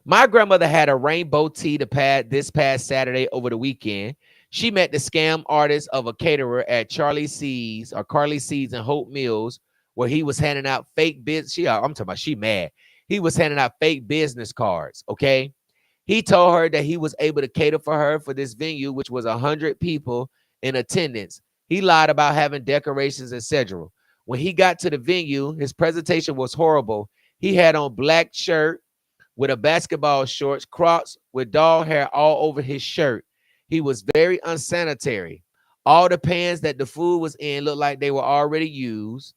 My grandmother had a rainbow tea this past Saturday over the weekend. She met the scam artist of a caterer at Carly C's in Hope Mills, where he was handing out fake business. I'm talking about she mad. He was handing out fake business cards. Okay. He told her that he was able to cater for her for this venue, which was 100 people in attendance. He lied about having decorations, etc. When he got to the venue, his presentation was horrible. He had on black shirt with a basketball shorts, Crocs with dog hair all over his shirt. He was very unsanitary. All the pans that the food was in looked like they were already used.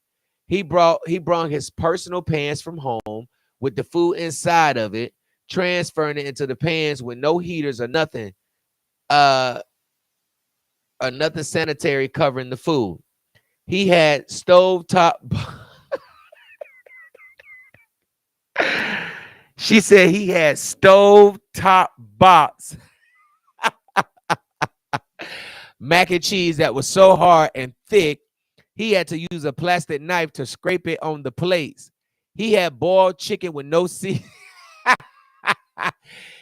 He brought his personal pans from home with the food inside of it, transferring it into the pans with no heaters or nothing sanitary covering the food. He had stovetop. She said he had stovetop box mac and cheese that was so hard and thick, he had to use a plastic knife to scrape it on the plates. He had boiled chicken with no seasoning.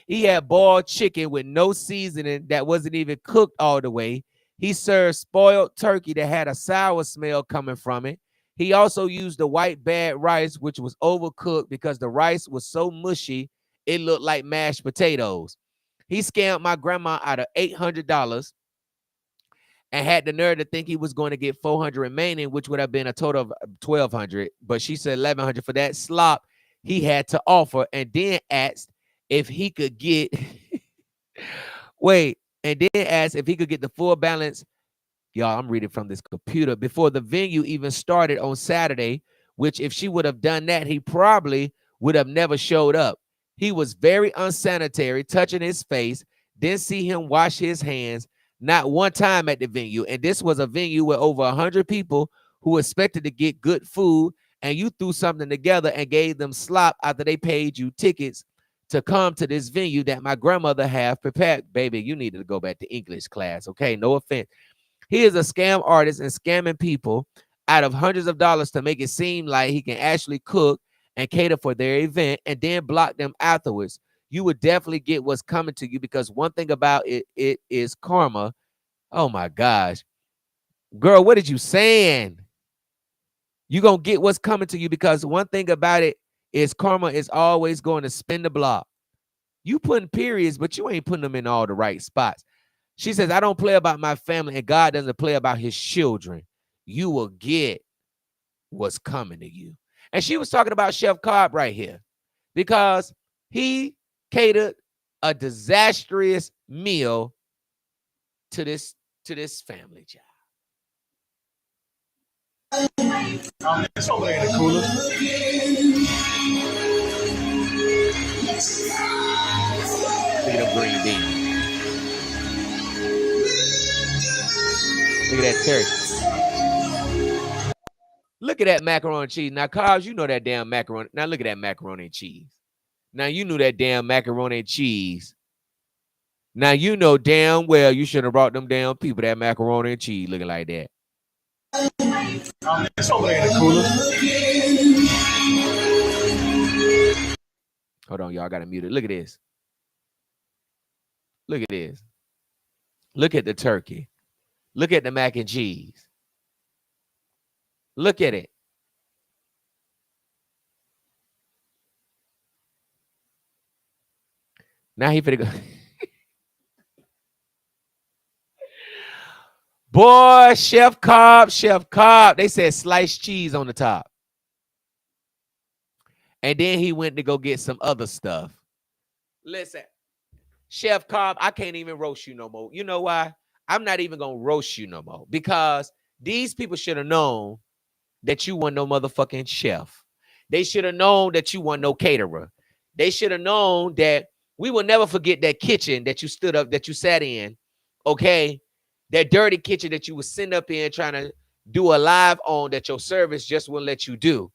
He had boiled chicken with no seasoning that wasn't even cooked all the way. He served spoiled turkey that had a sour smell coming from it. He also used the white bad rice, which was overcooked because the rice was so mushy, it looked like mashed potatoes. He scammed my grandma out of $800 and had the nerve to think he was going to get $400 remaining, which would have been a total of $1,200. But she said $1,100 for that slop he had to offer, and then asked if he could get the full balance. Y'all, I'm reading from this computer. Before the venue even started on Saturday, which if she would have done that, he probably would have never showed up. He was very unsanitary, touching his face. Didn't see him wash his hands not one time at the venue. And this was a venue with over 100 people who expected to get good food, and you threw something together and gave them slop after they paid you tickets to come to this venue that my grandmother have prepared. Baby, you needed to go back to English class. Okay, no offense. He is a scam artist and scamming people. out of hundreds of dollars to make it seem like he can actually cook and cater for their event and then block them afterwards, you would definitely get what's coming to you, because one thing about it is karma. Oh my gosh. Girl, what did you saying? You're going to get what's coming to you, because one thing about it is karma is always going to spin the block. You putting periods, but you ain't putting them in all the right spots. She says, I don't play about my family, and God doesn't play about his children. You will get what's coming to you. And she was talking about Chef Cobb right here, because he catered a disastrous meal to this family, child. It's over there in the cooler. Look at them green beans. Look at that turkey. Look at that macaroni and cheese. Now, Cobbs, you know that damn macaroni. Now, look at that macaroni and cheese. Now, you knew that damn macaroni and cheese. Now, you know damn well you should have brought them damn people that macaroni and cheese looking like that. It's over there in the cooler. Hold on, y'all. I got to mute it. Look at this. Look at this. Look at the turkey. Look at the mac and cheese. Look at it. Now he finna go. Boy, Chef Cobb. They said sliced cheese on the top. And then he went to go get some other stuff. Listen, Chef Cobb, I can't even roast you no more. You know why? I'm not even going to roast you no more, because these people should have known that you weren't no motherfucking chef. They should have known that you weren't no caterer. They should have known that we will never forget that kitchen that you stood up, that you sat in, okay? That dirty kitchen that you was sitting up in trying to do a live on that your service just wouldn't let you do.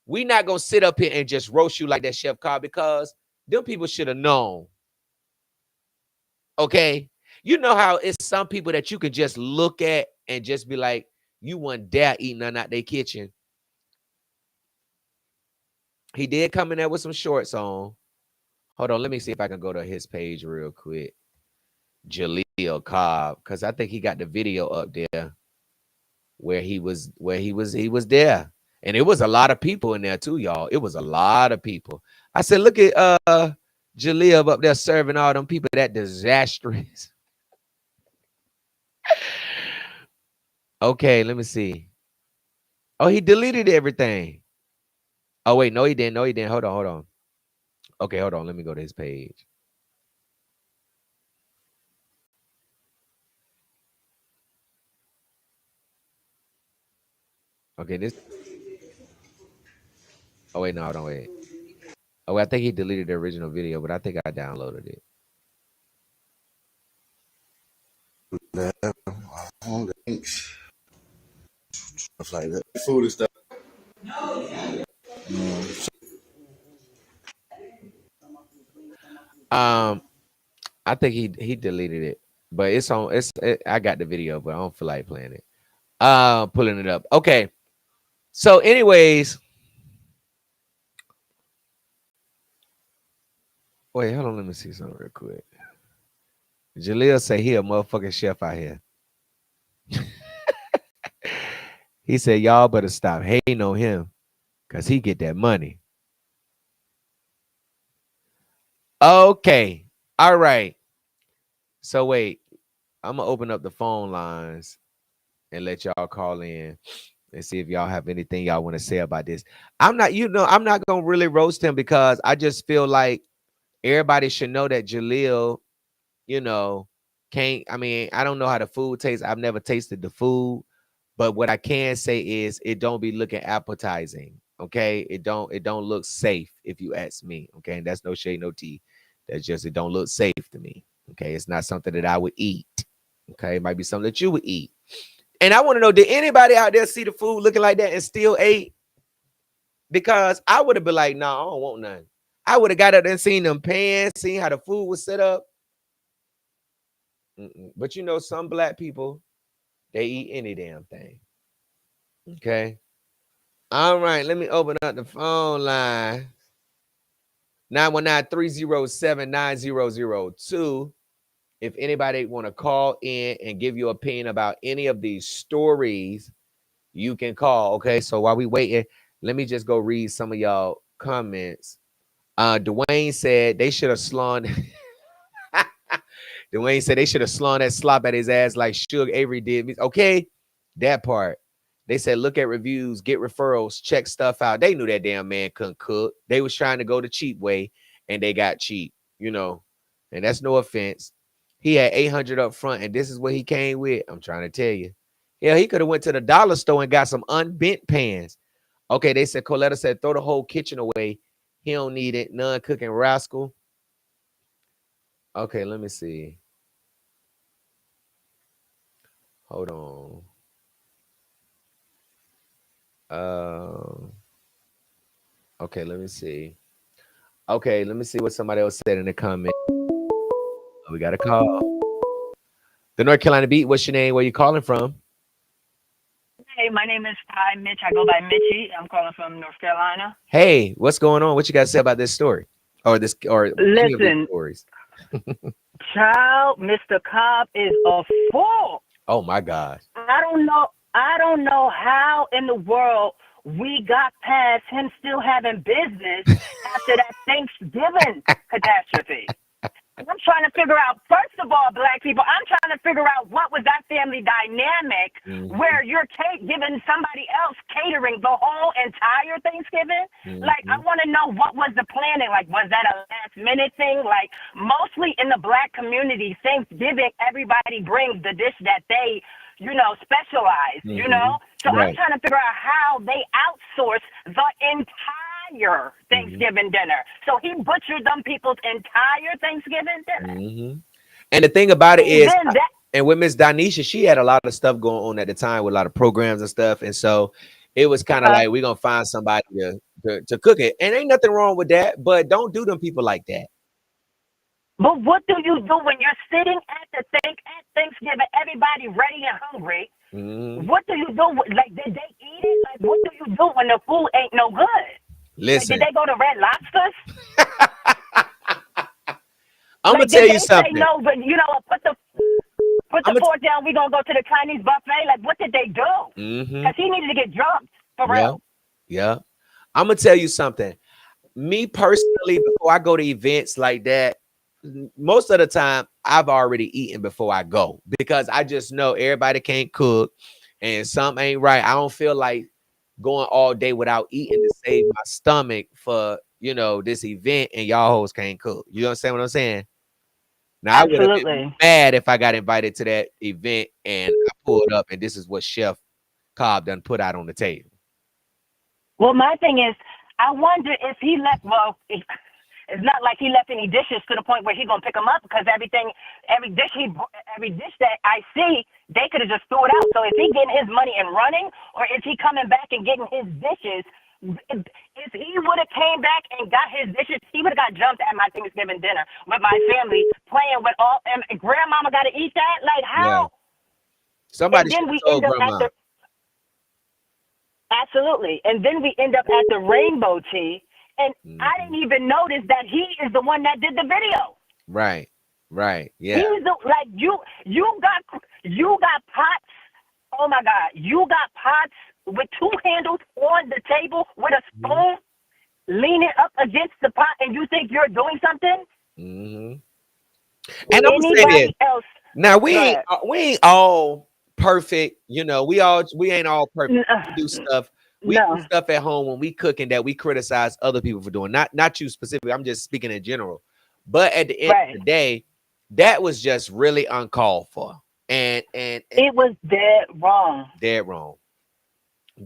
We not going to sit up here and just roast you like that, Chef Cobb, because them people should have known. Okay? You know how it's some people that you can just look at and just be like, you wouldn't dare eat none out their kitchen. He did come in there with some shorts on. Hold on, let me see if I can go to his page real quick. Jaleel Cobb, because I think he got the video up there where he was there. And it was a lot of people in there too, y'all. It was a lot of people. I said, look at Jaleel up there serving all them people that disastrous. Okay, let me see. Oh, he deleted everything. Oh, wait, no, he didn't. No, he didn't. Hold on. Okay, hold on. Let me go to his page. Okay, this. Oh, wait, no, don't wait. Oh, I think he deleted the original video, but I think I downloaded it. Thanks. Stuff like that. Food and stuff. I think he deleted it, but it's on. I got the video, but I don't feel like playing it. Pulling it up. Okay. So, anyways, wait, hold on. Let me see something real quick. Jaleel say he a motherfucking chef out here. He said y'all better stop hating on him, cause he get that money. Okay. All right. So wait, I'm gonna open up the phone lines and let y'all call in and see if y'all have anything y'all want to say about this. I'm not gonna really roast him, because I just feel like everybody should know that Jaleel, I don't know how the food tastes. I've never tasted the food, but what I can say is it don't be looking appetizing. Okay. It don't look safe, if you ask me. Okay. And that's no shade, no tea. That's just, it don't look safe to me. Okay. It's not something that I would eat. Okay. It might be something that you would eat. And I want to know, did anybody out there see the food looking like that and still ate? Because I would have been like, no, I don't want none. I would have got up there and seen them pans, seen how the food was set up. But some black people, they eat any damn thing. Okay. All right. Let me open up the phone line. 919-307-9002. If anybody want to call in and give your opinion about any of these stories, you can call. Okay. So while we waiting, let me just go read some of y'all comments. Dwayne said they should have slung. Dwayne said they should have slung that slop at his ass like Suge Avery did. Okay, that part. They said look at reviews, get referrals, check stuff out. They knew that damn man couldn't cook. They was trying to go the cheap way, and they got cheap, you know. And that's no offense. He had 800 up front, and this is what he came with. I'm trying to tell you. Yeah, he could have went to the dollar store and got some unbent pans. Okay, they said Coletta said throw the whole kitchen away. He don't need it. None cooking rascal. Okay, let me see. Hold on. Okay, let me see. Okay, let me see what somebody else said in the comment. Oh, we got a call. The North Carolina Beat. What's your name? Where you calling from? Hey, my name is Ty Mitch. I go by Mitchie. I'm calling from North Carolina. Hey, what's going on? What you got to say about this story, or this, or any of these Listen, stories? child, Mr. Cobb is a fool. Oh my God. I don't know how in the world we got past him still having business after that Thanksgiving catastrophe. I'm trying to figure out, first of all, Black people, I'm trying to figure out what was that family dynamic where you're giving somebody else catering the whole entire Thanksgiving. Like, I want to know what was the planning. Like, was that a last minute thing? Like, mostly in the Black community, Thanksgiving, everybody brings the dish that they, specialize, So I'm trying to figure out how they outsource the entire Thanksgiving dinner. So he butchered them people's entire Thanksgiving dinner. And the thing about it is, and with Miss Donisha, she had a lot of stuff going on at the time with a lot of programs and stuff. And so it was kind of like, we're going to find somebody to cook it. And ain't nothing wrong with that, but don't do them people like that. But what do you do when you're sitting at Thanksgiving, everybody ready and hungry? What do you do? Like, did they eat it? Like, what do you do when the food ain't no good? Listen. Like, did they go to Red Lobsters? I'm going to tell you something. Say no, but, put the fork down. We're going to go to the Chinese buffet. Like, what did they do? Because he needed to get drunk, for real. Yeah. I'm going to tell you something. Me personally, before I go to events like that, most of the time I've already eaten before I go, because I just know everybody can't cook and something ain't right. I don't feel like going all day without eating to save my stomach for, this event, and y'all hoes can't cook. You understand what I'm saying? Now, absolutely. I would have been mad if I got invited to that event and I pulled up and this is what Chef Cobb done put out on the table. Well, my thing is, I wonder if he left, it's not like he left any dishes to the point where he's going to pick them up, because every dish that I see, they could have just threw it out. So is he getting his money and running, or is he coming back and getting his dishes? If he would have came back and got his dishes, he would have got jumped at my Thanksgiving dinner with my family, playing with all, and grandmama got to eat that? Like, how? Yeah. Somebody should have told grandma. Absolutely. And then we end up at the Rainbow Tea. And I didn't even notice that he is the one that did the video. Right. Yeah. He's you got pots. Oh my God. You got pots with two handles on the table with a spoon leaning up against the pot, and you think you're doing something? And I'm gonna say this. Else? Now we ain't all perfect, we ain't all perfect. We do stuff. We do stuff at home when we cooking that we criticize other people for doing. Not you specifically. I'm just speaking in general. But at the end of the day, that was just really uncalled for. And it was dead wrong.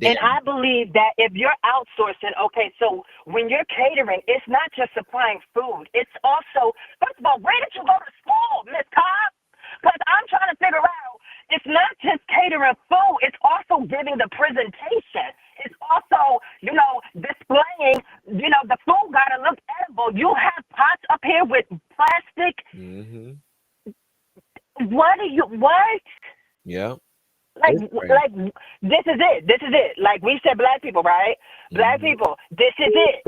And I believe that if you're outsourcing, okay, so when you're catering, it's not just supplying food. It's also, first of all, where did you go to school, Miss Cobb? Because I'm trying to figure out, it's not just catering food. It's also giving the presentation. It's also, displaying, the food got to look edible. You have pots up here with plastic. What? Yeah. Like, this is it. This is it. Like we said, black people, right? Black people, this is it.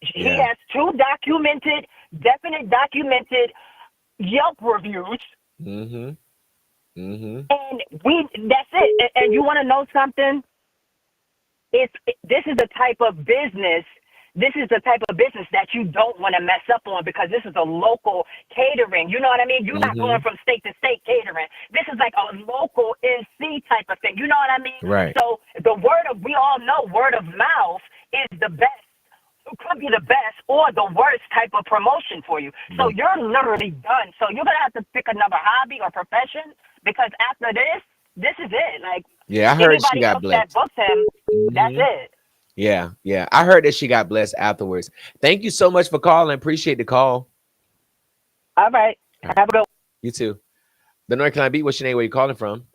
He has two definite documented Yelp reviews. Mm-hmm. Mm-hmm. And that's it. And you want to know something? This is the type of business. This is the type of business that you don't want to mess up on, because this is a local catering. You know what I mean? You're not going from state to state catering. This is like a local NC type of thing. You know what I mean? Right. So we all know word of mouth is the best. It could be the best or the worst type of promotion for you. So you're literally done. So you're going to have to pick another hobby or profession, because after this is it. Like, I heard she got blessed. That booked him, that's it. Yeah. I heard that she got blessed afterwards. Thank you so much for calling. Appreciate the call. All right. Have a good one. You too. The North Carolina Beat, what's your name? Where you calling from?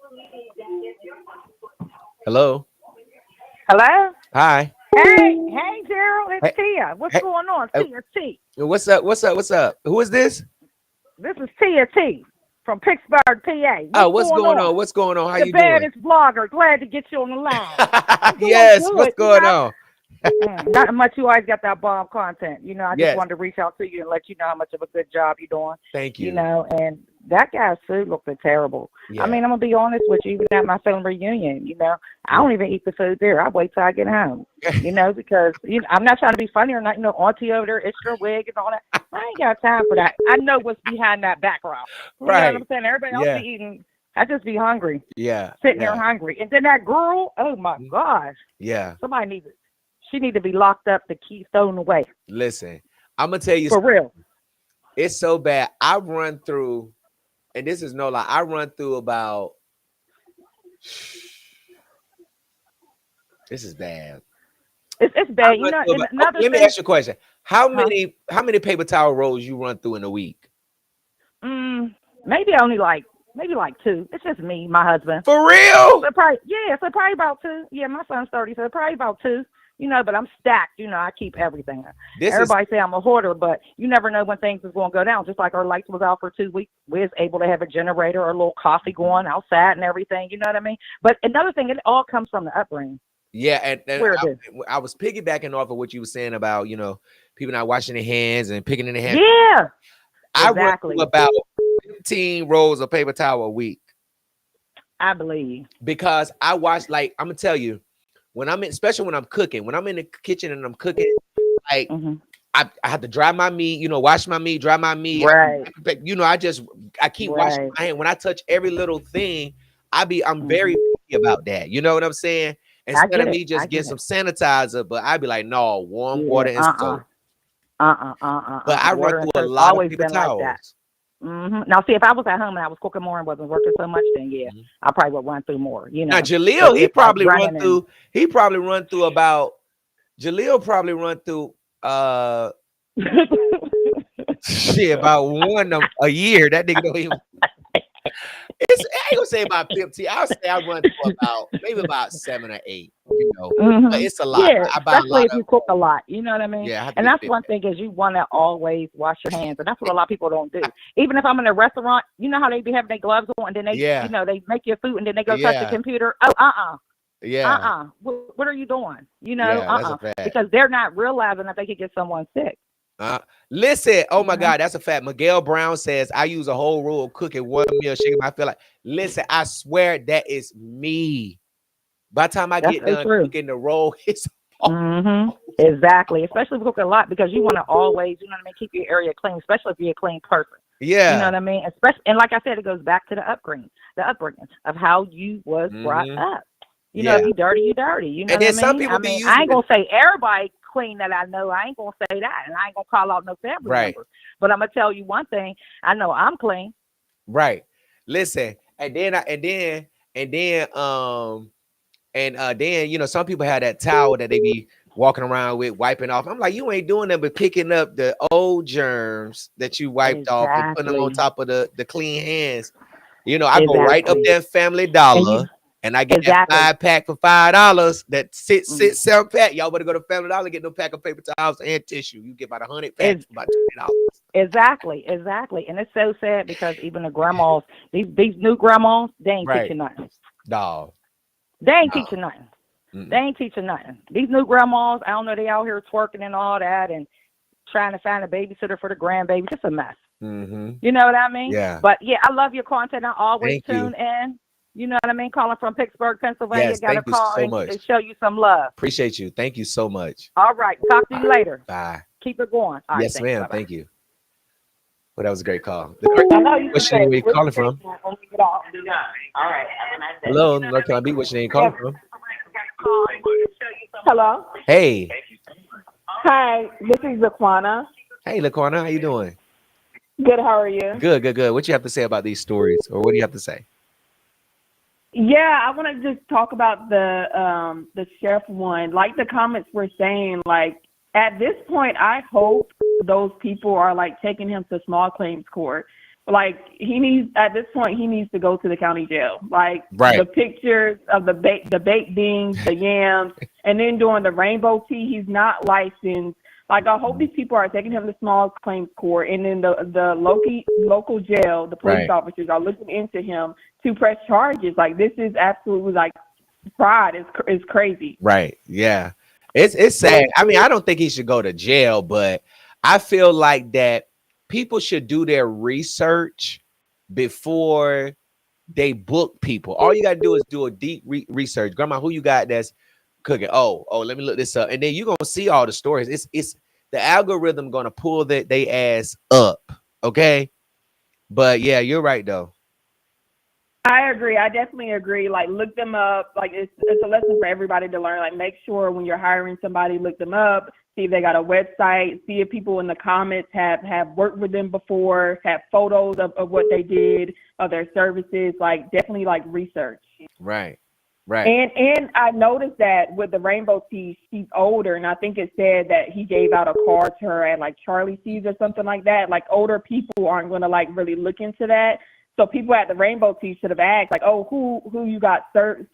Hello? Hello? Hi. Hey, Gerald, it's Tia. What's going on? Tia T. What's up? Who is this? This is Tia T from Pittsburgh, PA. What's going on? What's going on? How you doing? The baddest blogger. Glad to get you on the line. Yes, what's going on? Not much. You always got that bomb content. You know, I just wanted to reach out to you and let you know how much of a good job you're doing. Thank you. You know, and that guy's food looked terrible. Yeah. I mean, I'm going to be honest with you, even at my family reunion, you know, I don't even eat the food there. I wait till I get home, you know, because I'm not trying to be funny or not, you know, auntie over there, it's your wig and all that. I ain't got time for that. I know what's behind that background. You know what I'm saying? Everybody else be eating. I just be hungry. Yeah. Sitting there hungry. And then that girl, oh my gosh. Yeah. She need to be locked up the key thrown away. Listen, I'm going to tell you. For real. It's so bad. I run through, and this is no lie, I run through about, this is bad. It's bad. You know, let me ask you a question. How many paper towel rolls you run through in a week? Maybe two. It's just me, my husband. For real? So probably about two. Yeah, my son's 30, so probably about two. You know, but I'm stacked. You know, I keep everything. Everybody say I'm a hoarder, but you never know when things is going to go down. Just like our lights was out for 2 weeks, we was able to have a generator or a little coffee going outside and everything. You know what I mean? But another thing, it all comes from the upbringing. Yeah, and I was piggybacking off of what you were saying about, you know, people not washing their hands and picking in their hands. Yeah, I run through about 15 rolls of paper towel a week. I believe. Because I watch, like, I'm going to tell you, especially when I'm cooking, when I'm in the kitchen and I'm cooking, like I have to dry my meat, you know, wash my meat, dry my meat. Right. You know, I keep washing my hand. When I touch every little thing, I'm very picky about that. You know what I'm saying? Instead of me just getting some sanitizer, but I'd be like, no, warm water and soap. But I run through a lot of paper towels. Like now, see, if I was at home and I was cooking more and wasn't working so much, then I probably would run through more. You know, now Jaleel, he probably run through about shit, about one a year. That nigga don't even. I ain't gonna say about 15. I'll say I run through about 7 or 8. You know, but it's a lot. Yeah, especially if you cook a lot. You know what I mean? Yeah, and that's one thing is you want to always wash your hands, and that's what a lot of people don't do. Even if I'm in a restaurant, you know how they be having their gloves on, and then they, you know, they make your food, and then they go touch the computer. What are you doing? You know, because they're not realizing that they could get someone sick. Listen, oh my God, that's a fact. Miguel Brown says I use a whole rule of cooking one meal, shaking. I feel like, listen, I swear that is me. By the time I get done cooking the roll, it's exactly. Especially if you cook a lot, because you want to always, you know what I mean, keep your area clean, especially if you're a clean person. Yeah, you know what I mean. Especially, and like I said, it goes back to the upbringing of how you was brought up. You know, if you dirty, you dirty. You know and then what some people be using I ain't gonna say everybody clean that I know. I ain't gonna say that, and I ain't gonna call out no family members. But I'm gonna tell you one thing: I know I'm clean. Right. Listen, and then you know, some people have that towel that they be walking around with, wiping off. I'm like, you ain't doing that, but picking up the old germs that you wiped off and putting them on top of the clean hands. You know, I go right up there, Family Dollar. And I get that 5-pack for $5. That 7-pack. Y'all better go to Family Dollar, get no pack of paper towels and tissue. You get about 100 packs for about $20. Exactly. And it's so sad because even the grandmas, these new grandmas, they ain't teaching nothing. Dog. They ain't No. teaching nothing. Mm-mm. They ain't teaching nothing. These new grandmas, I don't know, they out here twerking and all that and trying to find a babysitter for the grandbaby. It's a mess. Mm-hmm. You know what I mean? Yeah. But yeah, I love your content. I always Thank you. tune in. You know what I mean? Calling from Pittsburgh, Pennsylvania. Yes, Got to thank you call so and much. show you some love. Appreciate you. Thank you so much. All right. Talk to you later. Bye. Keep it going. All right. Yes, Thanks. ma'am. Bye-bye. Thank you. Well, that was a great call. I know you What's can your name? say, Where you calling from? when we get off. All right. Have a nice day. Hello, North Carolina Beat. What's your name? Calling from? Hello. Hey. Hi, this is Zaquana. Hey, Laquana. How you doing? Good, how are you? Good, good, good. What you have to say about these stories, or what do you have to say? Yeah, I want to just talk about the chef one. Like the comments were saying, like at this point, I hope those people are like taking him to small claims court. Like he needs to go to the county jail. Like Right. the pictures of the baked beans, the yams, and then doing the rainbow tea. He's not licensed. Like I hope these people are taking him to small claims court, and then the local jail, the police Right. officers are looking into him to press charges. Like this is absolutely like fraud. Is crazy. Right. Yeah. It's sad. I mean, I don't think he should go to jail, but I feel like that people should do their research before they book people. All you gotta do is do a deep research. Grandma, who you got that's cooking? Oh, let me look this up, and then you're gonna see all the stories. It's the algorithm gonna pull they ass up. Okay, but yeah, you're right though. I agree. I definitely agree. Like, look them up. Like, it's a lesson for everybody to learn. Like, make sure when you're hiring somebody, look them up. See if they got a website. See if people in the comments have worked with them before. Have photos of what they did, of their services. Like, definitely like research. Right. Right. And I noticed that with the rainbow tea, she's older, and I think it said that he gave out a card to her at like Charlie C's or something like that. Like, older people aren't going to like really look into that. So people at the rainbow tea should have asked, like, oh, who you got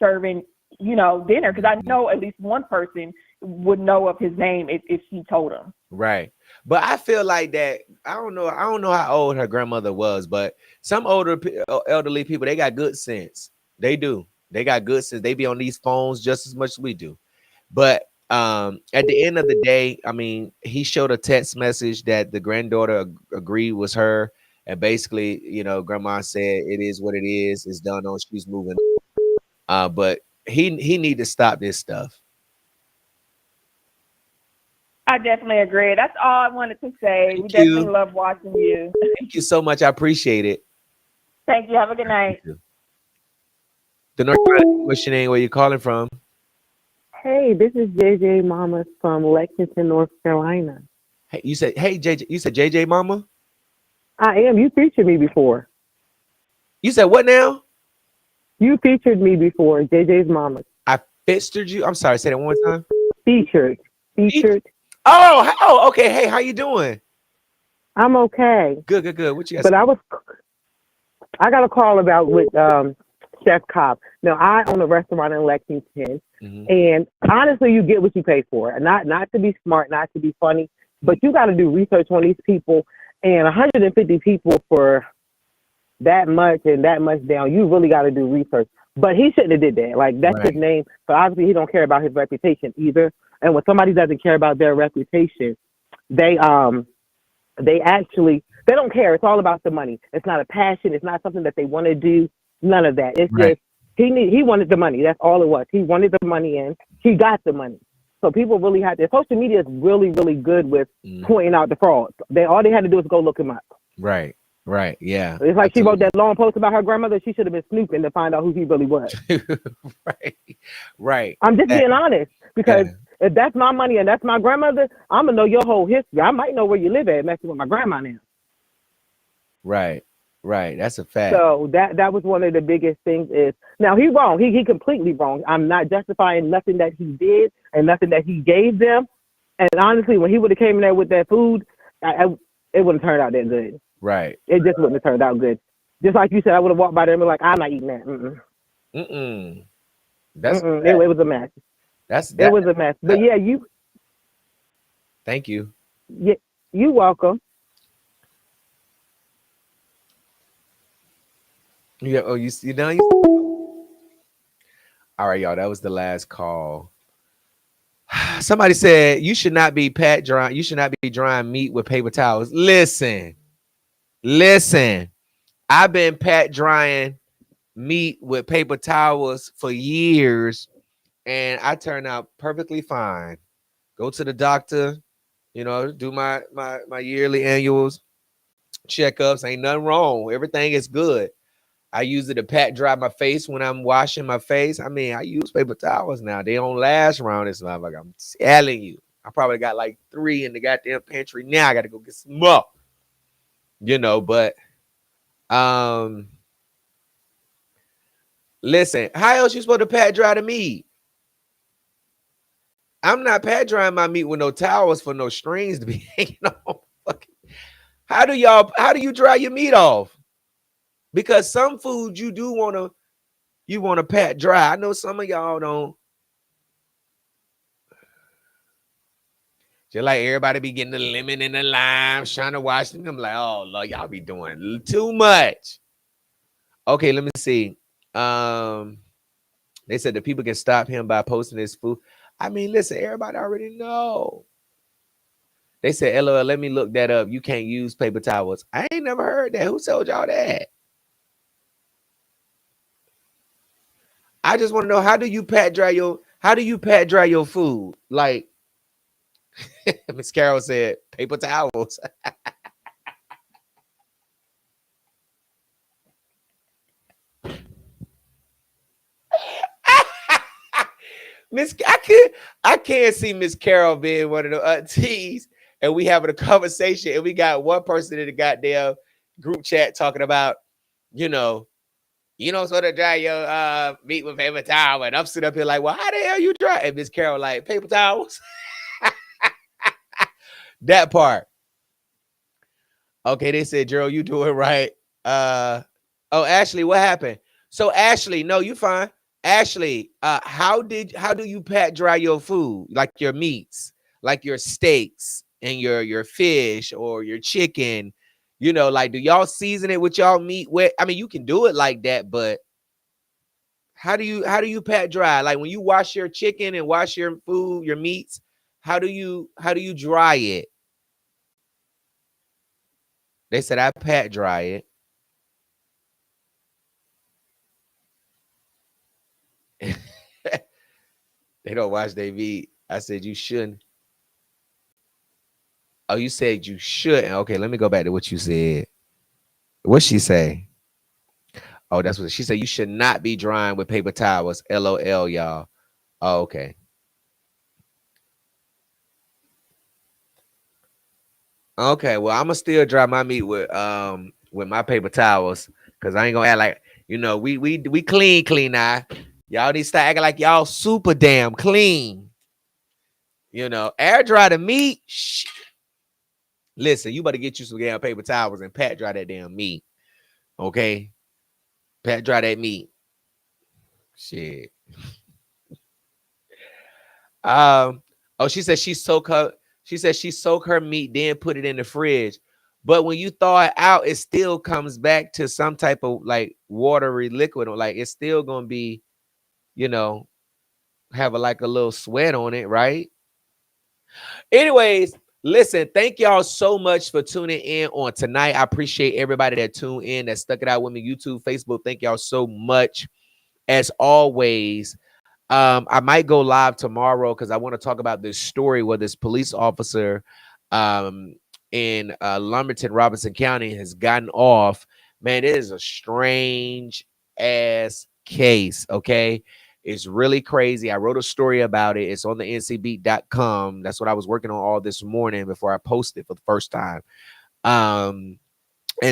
serving, you know, dinner? Because I know at least one person would know of his name if she told him. Right. But I feel like that, I don't know how old her grandmother was, but some elderly people, they got good sense. They do. They got good sense. They be on these phones just as much as we do. But at the end of the day, I mean, he showed a text message that the granddaughter agreed was her. And basically, you know, grandma said it is what it is. It's done on. She's moving. But he need to stop this stuff. I definitely agree. That's all I wanted to say. Thank We definitely you. love watching you. Thank you so much. I appreciate it. Thank you. Have a good night. The North Carolina, what's your name? Where you calling from? Hey, this is JJ Mama from Lexington, North Carolina. Hey, you said JJ. You said JJ Mama. I am. You featured me before. You said what now? You featured me before, JJ's Mama. I featured you. I'm sorry. Say that one more time. Featured. Oh, okay. Hey, how you doing? I'm okay. Good. What you got? But I got a call about with Chef Cobb. Now I own a restaurant in Lexington, and honestly, you get what you pay for. Not to be smart, not to be funny, but you got to do research on these people. And 150 people for that much and that much down, you really got to do research. But he shouldn't have did that. Like, that's Right. his name. But obviously, he don't care about his reputation either. And when somebody doesn't care about their reputation, they don't care. It's all about the money. It's not a passion. It's not something that they want to do. None of that. It's Right. just he wanted the money. That's all it was. He wanted the money in. He got the money. So people really had to. Social media is really, really good with pointing out the frauds. All they had to do is go look him up. Right. Yeah. It's like she wrote that long post about her grandmother. She should have been snooping to find out who he really was. Right. I'm just being honest, because if that's my money and that's my grandmother, I'm gonna know your whole history. I might know where you live at, messing with my grandma now. Right. That's a fact. So that was one of the biggest things. Is now he wrong. He completely wrong. I'm not justifying nothing that he did and nothing that he gave them. And honestly, when he would have came in there with that food, it wouldn't have turned out that good. Right. It just wouldn't have turned out good. Just like you said, I would have walked by there and been like, I'm not eating that. It was a mess. It was a mess. But yeah, Thank you. Yeah, you're welcome. Yeah. Oh, you done? All right, y'all. That was the last call. Somebody said you should not be pat drying. You should not be drying meat with paper towels. Listen. I've been pat drying meat with paper towels for years, and I turned out perfectly fine. Go to the doctor, do my yearly annuals checkups. Ain't nothing wrong. Everything is good. I use it to pat dry my face when I'm washing my face. I mean, I use paper towels now. They don't last around this motherfucker. I'm telling you. I probably got like 3 in the goddamn pantry now. I got to go get some more. But listen, how else you supposed to pat dry the meat? I'm not pat drying my meat with no towels for no strings to be hanging on. How do you dry your meat off? Because some food you do want to pat dry. I know some of y'all don't. Just like everybody be getting the lemon and the lime, trying to wash them. I'm like, oh Lord, y'all be doing too much. Okay, let me see. They said the people can stop him by posting his food. I mean, listen, everybody already know. They said, LOL, let me look that up. You can't use paper towels. I ain't never heard that. Who told y'all that? I just want to know, how do you pat dry your food? Like Miss Carol said, paper towels. I can't see Miss Carol being one of the aunties and we having a conversation and we got one person in the goddamn group chat talking about, you don't sort of dry your meat with paper towel. And I'm sitting up here like, well, how the hell you dry? And Miss Carol like, paper towels. That part. Okay, they said, Gerald, you do it right. Ashley, what happened? So Ashley, no, you fine. Ashley, how do you pat dry your food, like your meats, like your steaks and your fish or your chicken? Like, do y'all season it with y'all meat wet? I mean, you can do it like that, but how do you pat dry? Like when you wash your chicken and wash your food, your meats, how do you dry it? They said I pat dry it. They don't wash their meat. I said you shouldn't. Oh, you said you shouldn't. Okay, let me go back to what you said. What'd she say? Oh, that's what she said. You should not be drying with paper towels. LOL, y'all. Oh, okay. Okay, well, I'm gonna still dry my meat with my paper towels because I ain't gonna act like we clean now. Y'all need to start acting like y'all super damn clean. Air dry the meat. Shh. Listen, you better get you some damn paper towels and pat dry that damn meat. Okay? Pat dry that meat. Shit. She said she soak her meat, then put it in the fridge. But when you thaw it out, it still comes back to some type of like watery liquid, or like it's still gonna be, have a little sweat on it, right? Anyways, listen, thank y'all so much for tuning in on tonight. I appreciate everybody that tuned in, that stuck it out with me. YouTube, Facebook, thank y'all so much. As always, I might go live tomorrow because I want to talk about this story where this police officer in Lumberton, Robinson County has gotten off. Man, it is a strange ass case, okay? It's really crazy. I wrote a story about it. It's on the ncbeat.com. That's what I was working on all this morning before I posted for the first time. And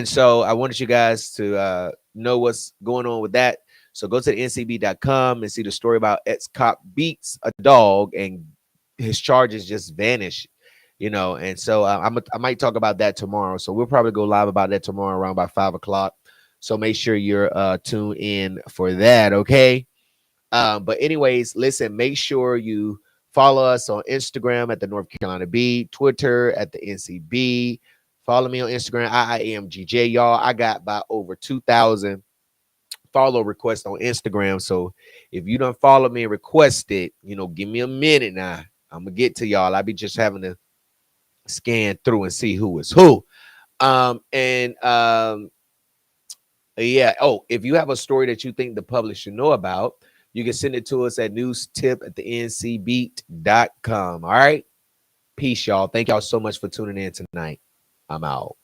so I wanted you guys to know what's going on with that. So go to the ncb.com and see the story about ex-cop beats a dog and his charges just vanish, And so I might talk about that tomorrow. So we'll probably go live about that tomorrow around about 5 o'clock. So make sure you're tuned in for that, okay? But anyways, listen, make sure you follow us on Instagram at the North Carolina Beat, Twitter at the NCB. Follow me on Instagram, IIMGJ, y'all. I got about over 2,000 follow request on Instagram. So if you don't follow me and request it, give me a minute now. I'm gonna get to y'all. I be just having to scan through and see who is who. Yeah. Oh, if you have a story that you think the public should know about, you can send it to us at newstip@thencbeat.com. All right. Peace, y'all. Thank y'all so much for tuning in tonight. I'm out.